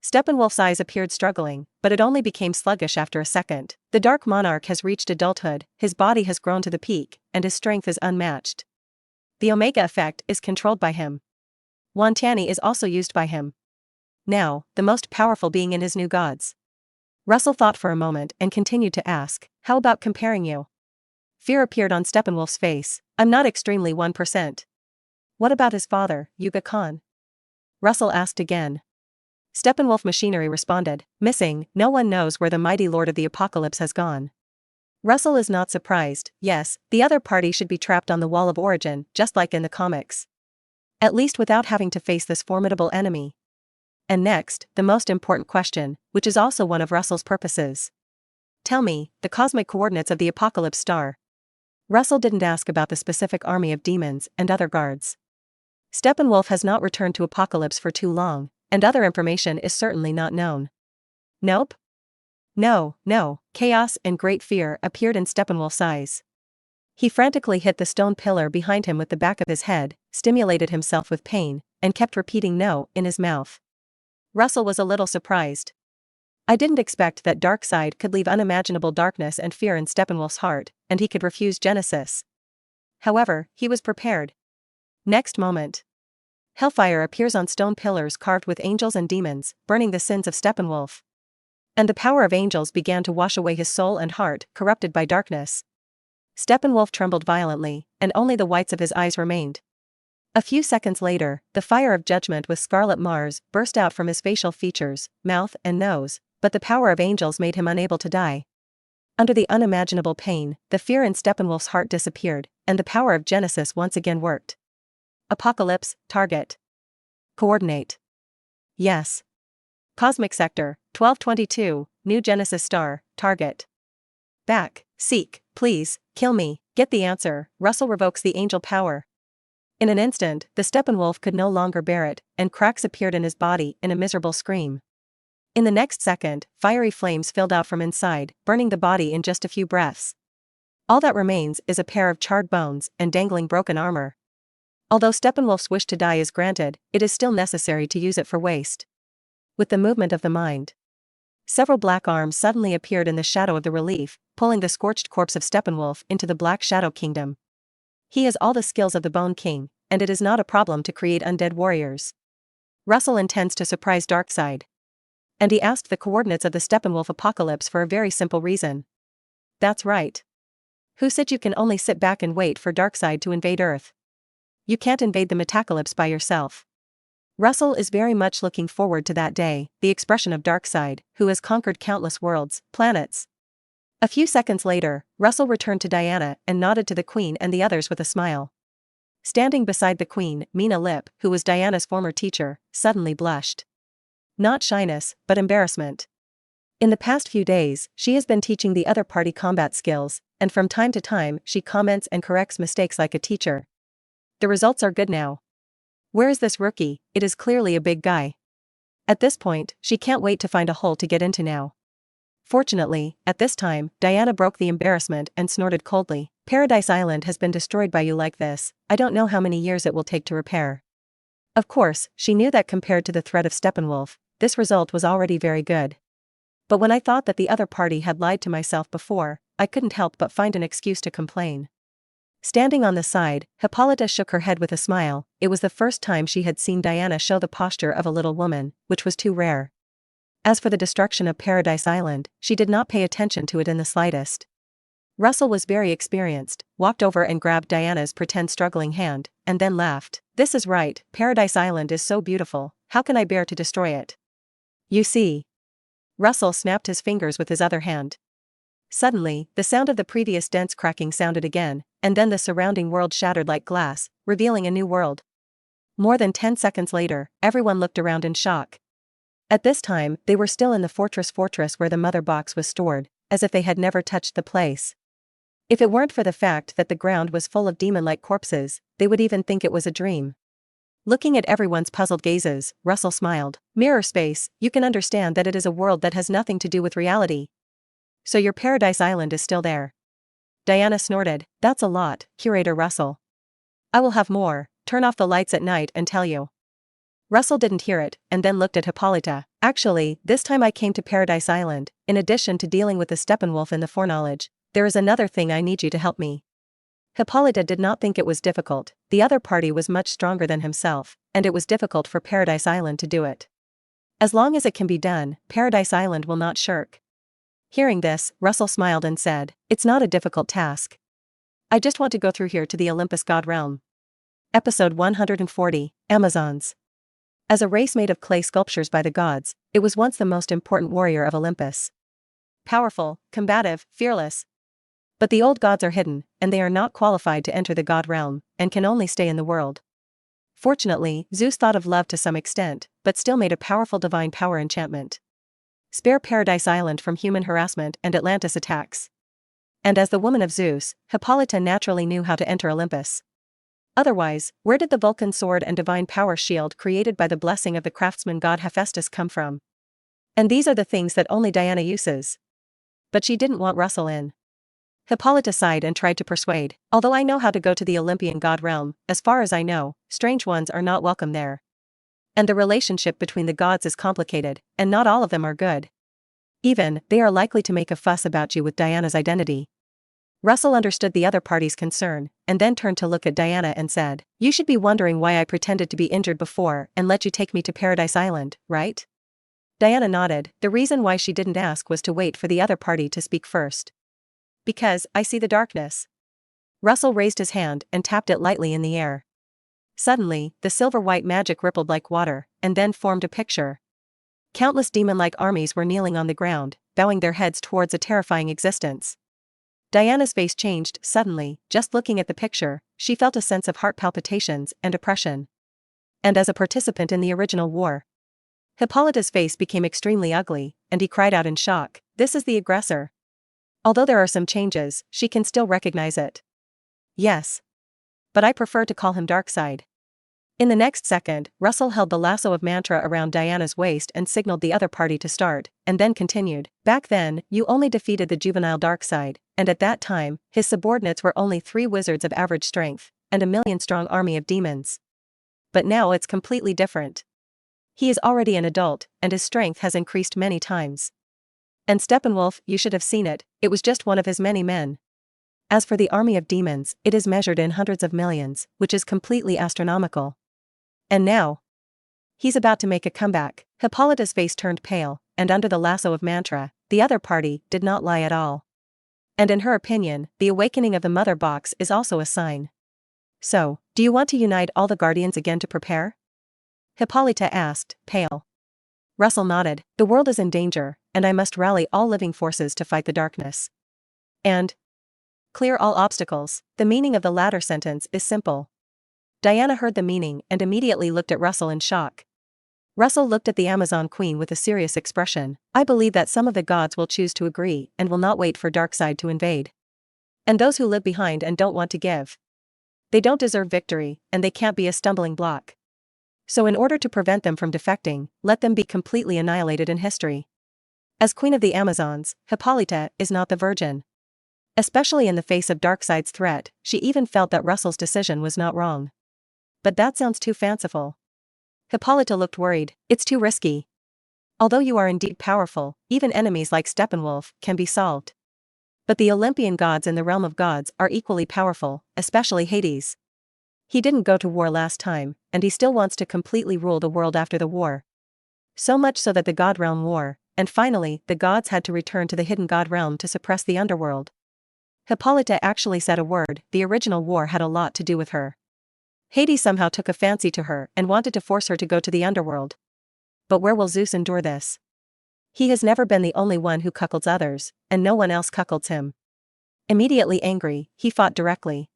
Steppenwolf's eyes appeared struggling, but it only became sluggish after a second. "The Dark Monarch has reached adulthood, his body has grown to the peak, and his strength is unmatched. The Omega effect is controlled by him. Wantani is also used by him. Now, the most powerful being in his new gods." Russell thought for a moment and continued to ask, "How about comparing you?" Fear appeared on Steppenwolf's face. "I'm not extremely 1%. "What about his father, Yuga Khan?" Russell asked again. Steppenwolf Machinery responded, "Missing, no one knows where the mighty Lord of the Apocalypse has gone." Russell is not surprised. Yes, the other party should be trapped on the Wall of Origin, just like in the comics. At least without having to face this formidable enemy. And next, the most important question, which is also one of Russell's purposes. "Tell me, the cosmic coordinates of the Apocalypse Star." Russell didn't ask about the specific army of demons and other guards. Steppenwolf has not returned to Apocalypse for too long, and other information is certainly not known. "Nope? No, no." Chaos and great fear appeared in Steppenwolf's eyes. He frantically hit the stone pillar behind him with the back of his head, stimulated himself with pain, and kept repeating "no" in his mouth. Russell was a little surprised. I didn't expect that Darkseid could leave unimaginable darkness and fear in Steppenwolf's heart, and he could refuse Genesis. However, he was prepared. Next moment, hellfire appears on stone pillars carved with angels and demons, burning the sins of Steppenwolf. And the power of angels began to wash away his soul and heart, corrupted by darkness. Steppenwolf trembled violently, and only the whites of his eyes remained. A few seconds later, the fire of judgment with scarlet Mars burst out from his facial features, mouth and nose, but the power of angels made him unable to die. Under the unimaginable pain, the fear in Steppenwolf's heart disappeared, and the power of Genesis once again worked. Apocalypse, target. Coordinate. Yes. Cosmic sector, 1222, new Genesis star, target. Back, seek, please, kill me, get the answer. Russell revokes the angel power. In an instant, the Steppenwolf could no longer bear it, and cracks appeared in his body in a miserable scream. In the next second, fiery flames filled out from inside, burning the body in just a few breaths. All that remains is a pair of charred bones and dangling broken armor. Although Steppenwolf's wish to die is granted, it is still necessary to use it for waste. With the movement of the mind, several black arms suddenly appeared in the shadow of the relief, pulling the scorched corpse of Steppenwolf into the Black Shadow Kingdom. He has all the skills of the Bone King, and it is not a problem to create undead warriors. Russell intends to surprise Darkseid. And he asked the coordinates of the Steppenwolf apocalypse for a very simple reason. That's right. Who said you can only sit back and wait for Darkseid to invade Earth? You can't invade the Metacalypse by yourself. Russell is very much looking forward to that day, the expression of Darkseid, who has conquered countless worlds, planets. A few seconds later, Russell returned to Diana and nodded to the Queen and the others with a smile. Standing beside the Queen, Mina Lip, who was Diana's former teacher, suddenly blushed. Not shyness, but embarrassment. In the past few days, she has been teaching the other party combat skills, and from time to time she comments and corrects mistakes like a teacher. The results are good now. Where is this rookie? It is clearly a big guy. At this point, she can't wait to find a hole to get into now. Fortunately, at this time, Diana broke the embarrassment and snorted coldly. Paradise Island has been destroyed by you like this, I don't know how many years it will take to repair. Of course, she knew that compared to the threat of Steppenwolf, this result was already very good. But when I thought that the other party had lied to myself before, I couldn't help but find an excuse to complain. Standing on the side, Hippolyta shook her head with a smile. It was the first time she had seen Diana show the posture of a little woman, which was too rare. As for the destruction of Paradise Island, she did not pay attention to it in the slightest. Russell was very experienced, walked over and grabbed Diana's pretend struggling hand, and then laughed. This is right, Paradise Island is so beautiful, how can I bear to destroy it? You see. Russell snapped his fingers with his other hand. Suddenly, the sound of the previous dense cracking sounded again, and then the surrounding world shattered like glass, revealing a new world. More than 10 seconds later, everyone looked around in shock. At this time, they were still in the fortress where the mother box was stored, as if they had never touched the place. If it weren't for the fact that the ground was full of demon-like corpses, they would even think it was a dream. Looking at everyone's puzzled gazes, Russell smiled. Mirror space, you can understand that it is a world that has nothing to do with reality. So your Paradise Island is still there. Diana snorted. That's a lot, Curator Russell. I will have more, turn off the lights at night and tell you. Russell didn't hear it, and then looked at Hippolyta. Actually, this time I came to Paradise Island, in addition to dealing with the Steppenwolf and the foreknowledge, there is another thing I need you to help me. Hippolyta did not think it was difficult, the other party was much stronger than himself, and it was difficult for Paradise Island to do it. As long as it can be done, Paradise Island will not shirk. Hearing this, Russell smiled and said, it's not a difficult task. I just want to go through here to the Olympus God Realm. Episode 140, Amazons. As a race made of clay sculptures by the gods, it was once the most important warrior of Olympus. Powerful, combative, fearless. But the old gods are hidden, and they are not qualified to enter the God Realm, and can only stay in the world. Fortunately, Zeus thought of love to some extent, but still made a powerful divine power enchantment. Spare Paradise Island from human harassment and Atlantis attacks. And as the woman of Zeus, Hippolyta naturally knew how to enter Olympus. Otherwise, where did the Vulcan sword and divine power shield created by the blessing of the craftsman god Hephaestus come from? And these are the things that only Diana uses. But she didn't want Russell in. Hippolyta sighed and tried to persuade. Although I know how to go to the Olympian god realm, as far as I know, strange ones are not welcome there. And the relationship between the gods is complicated, and not all of them are good. Even, they are likely to make a fuss about you with Diana's identity. Russell understood the other party's concern, and then turned to look at Diana and said, you should be wondering why I pretended to be injured before and let you take me to Paradise Island, right? Diana nodded. The reason why she didn't ask was to wait for the other party to speak first. Because, I see the darkness. Russell raised his hand and tapped it lightly in the air. Suddenly, the silver-white magic rippled like water, and then formed a picture. Countless demon-like armies were kneeling on the ground, bowing their heads towards a terrifying existence. Diana's face changed suddenly. Just looking at the picture, she felt a sense of heart palpitations and oppression. and as a participant in the original war. Hippolyta's face became extremely ugly, and he cried out in shock, "This is the aggressor." Although there are some changes, she can still recognize it. "Yes. But I prefer to call him Darkseid." In the next second, Russell held the lasso of mantra around Diana's waist and signaled the other party to start, and then continued, "Back then, you only defeated the juvenile Darkseid, and at that time, his subordinates were only 3 wizards of average strength, and a million-strong army of demons. But now it's completely different. He is already an adult, and his strength has increased many times. And Steppenwolf, you should have seen it, it was just one of his many men. As for the army of demons, it is measured in hundreds of millions, which is completely astronomical. And now, he's about to make a comeback." Hippolyta's face turned pale, and under the lasso of mantra, the other party did not lie at all. And in her opinion, the awakening of the Mother Box is also a sign. "So, do you want to unite all the Guardians again to prepare?" Hippolyta asked, pale. Russell nodded. "The world is in danger, and I must rally all living forces to fight the darkness. And clear all obstacles." The meaning of the latter sentence is simple. Diana heard the meaning and immediately looked at Russell in shock. Russell looked at the Amazon Queen with a serious expression. "I believe that some of the gods will choose to agree and will not wait for Darkseid to invade. And those who live behind and don't want to give. They don't deserve victory, and they can't be a stumbling block. So in order to prevent them from defecting, let them be completely annihilated in history." As Queen of the Amazons, Hippolyta is not the virgin. Especially in the face of Darkseid's threat, she even felt that Russell's decision was not wrong. "But that sounds too fanciful." Hippolyta looked worried. "It's too risky. Although you are indeed powerful, even enemies like Steppenwolf can be solved. But the Olympian gods in the realm of gods are equally powerful, especially Hades. He didn't go to war last time, and he still wants to completely rule the world after the war. So much so that the god realm war, and finally, the gods had to return to the hidden god realm to suppress the underworld." Hippolyta actually said a word. The original war had a lot to do with her. Hades somehow took a fancy to her and wanted to force her to go to the underworld. But where will Zeus endure this? He has never been the only one who cuckolds others, and no one else cuckolds him. Immediately angry, he fought directly.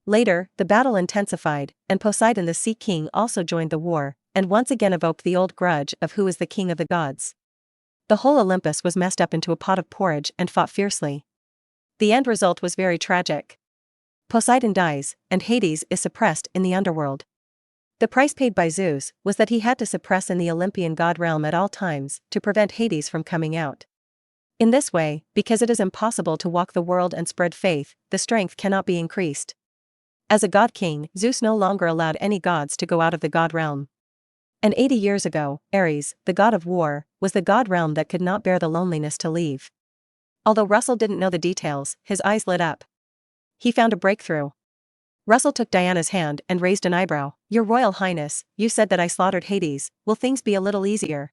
Later, the battle intensified, and Poseidon the Sea King also joined the war, and once again evoked the old grudge of who is the king of the gods. The whole Olympus was messed up into a pot of porridge and fought fiercely. The end result was very tragic. Poseidon dies, and Hades is suppressed in the underworld. The price paid by Zeus was that he had to suppress in the Olympian god realm at all times to prevent Hades from coming out. In this way, because it is impossible to walk the world and spread faith, the strength cannot be increased. As a god king, Zeus no longer allowed any gods to go out of the god realm. And 80 years ago, Ares, the god of war, was the god realm that could not bear the loneliness to leave. Although Russell didn't know the details, his eyes lit up. He found a breakthrough. Russell took Diana's hand and raised an eyebrow. "Your Royal Highness, you said that I slaughtered Hades, will things be a little easier?"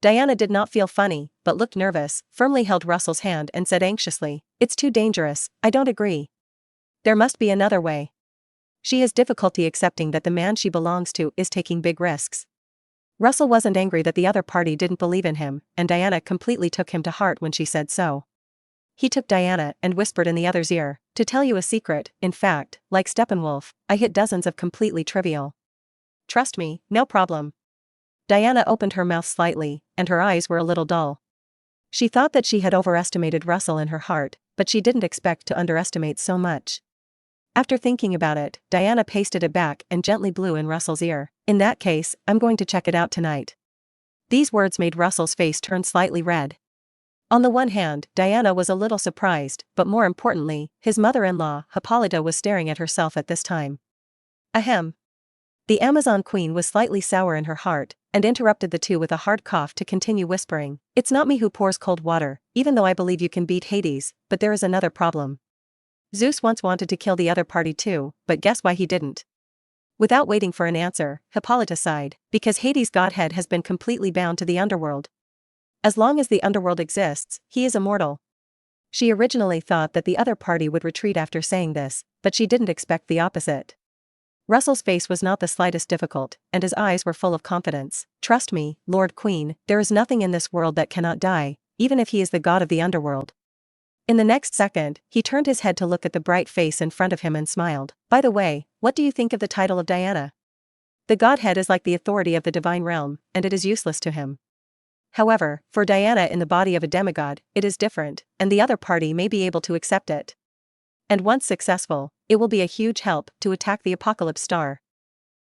Diana did not feel funny, but looked nervous, firmly held Russell's hand and said anxiously, "It's too dangerous, I don't agree. There must be another way." She has difficulty accepting that the man she belongs to is taking big risks. Russell wasn't angry that the other party didn't believe in him, and Diana completely took him to heart when she said so. He took Diana and whispered in the other's ear, "To tell you a secret, in fact, like Steppenwolf, I hit dozens of completely trivial. Trust me, no problem." Diana opened her mouth slightly, and her eyes were a little dull. She thought that she had overestimated Russell in her heart, but she didn't expect to underestimate so much. After thinking about it, Diana pasted it back and gently blew in Russell's ear. "In that case, I'm going to check it out tonight." These words made Russell's face turn slightly red. On the one hand, Diana was a little surprised, but more importantly, his mother-in-law, Hippolyta, was staring at herself at this time. Ahem. The Amazon Queen was slightly sour in her heart, and interrupted the two with a hard cough to continue whispering, "It's not me who pours cold water, even though I believe you can beat Hades, but there is another problem. Zeus once wanted to kill the other party too, but guess why he didn't?" Without waiting for an answer, Hippolyta sighed, "Because Hades' godhead has been completely bound to the underworld. As long as the underworld exists, he is immortal." She originally thought that the other party would retreat after saying this, but she didn't expect the opposite. Russell's face was not the slightest difficult, and his eyes were full of confidence. "Trust me, Lord Queen, there is nothing in this world that cannot die, even if he is the god of the underworld." In the next second, he turned his head to look at the bright face in front of him and smiled. "By the way, what do you think of the title of Diana?" The Godhead is like the authority of the divine realm, and it is useless to him. However, for Diana in the body of a demigod, it is different, and the other party may be able to accept it. And once successful, it will be a huge help to attack the Apocalypse Star.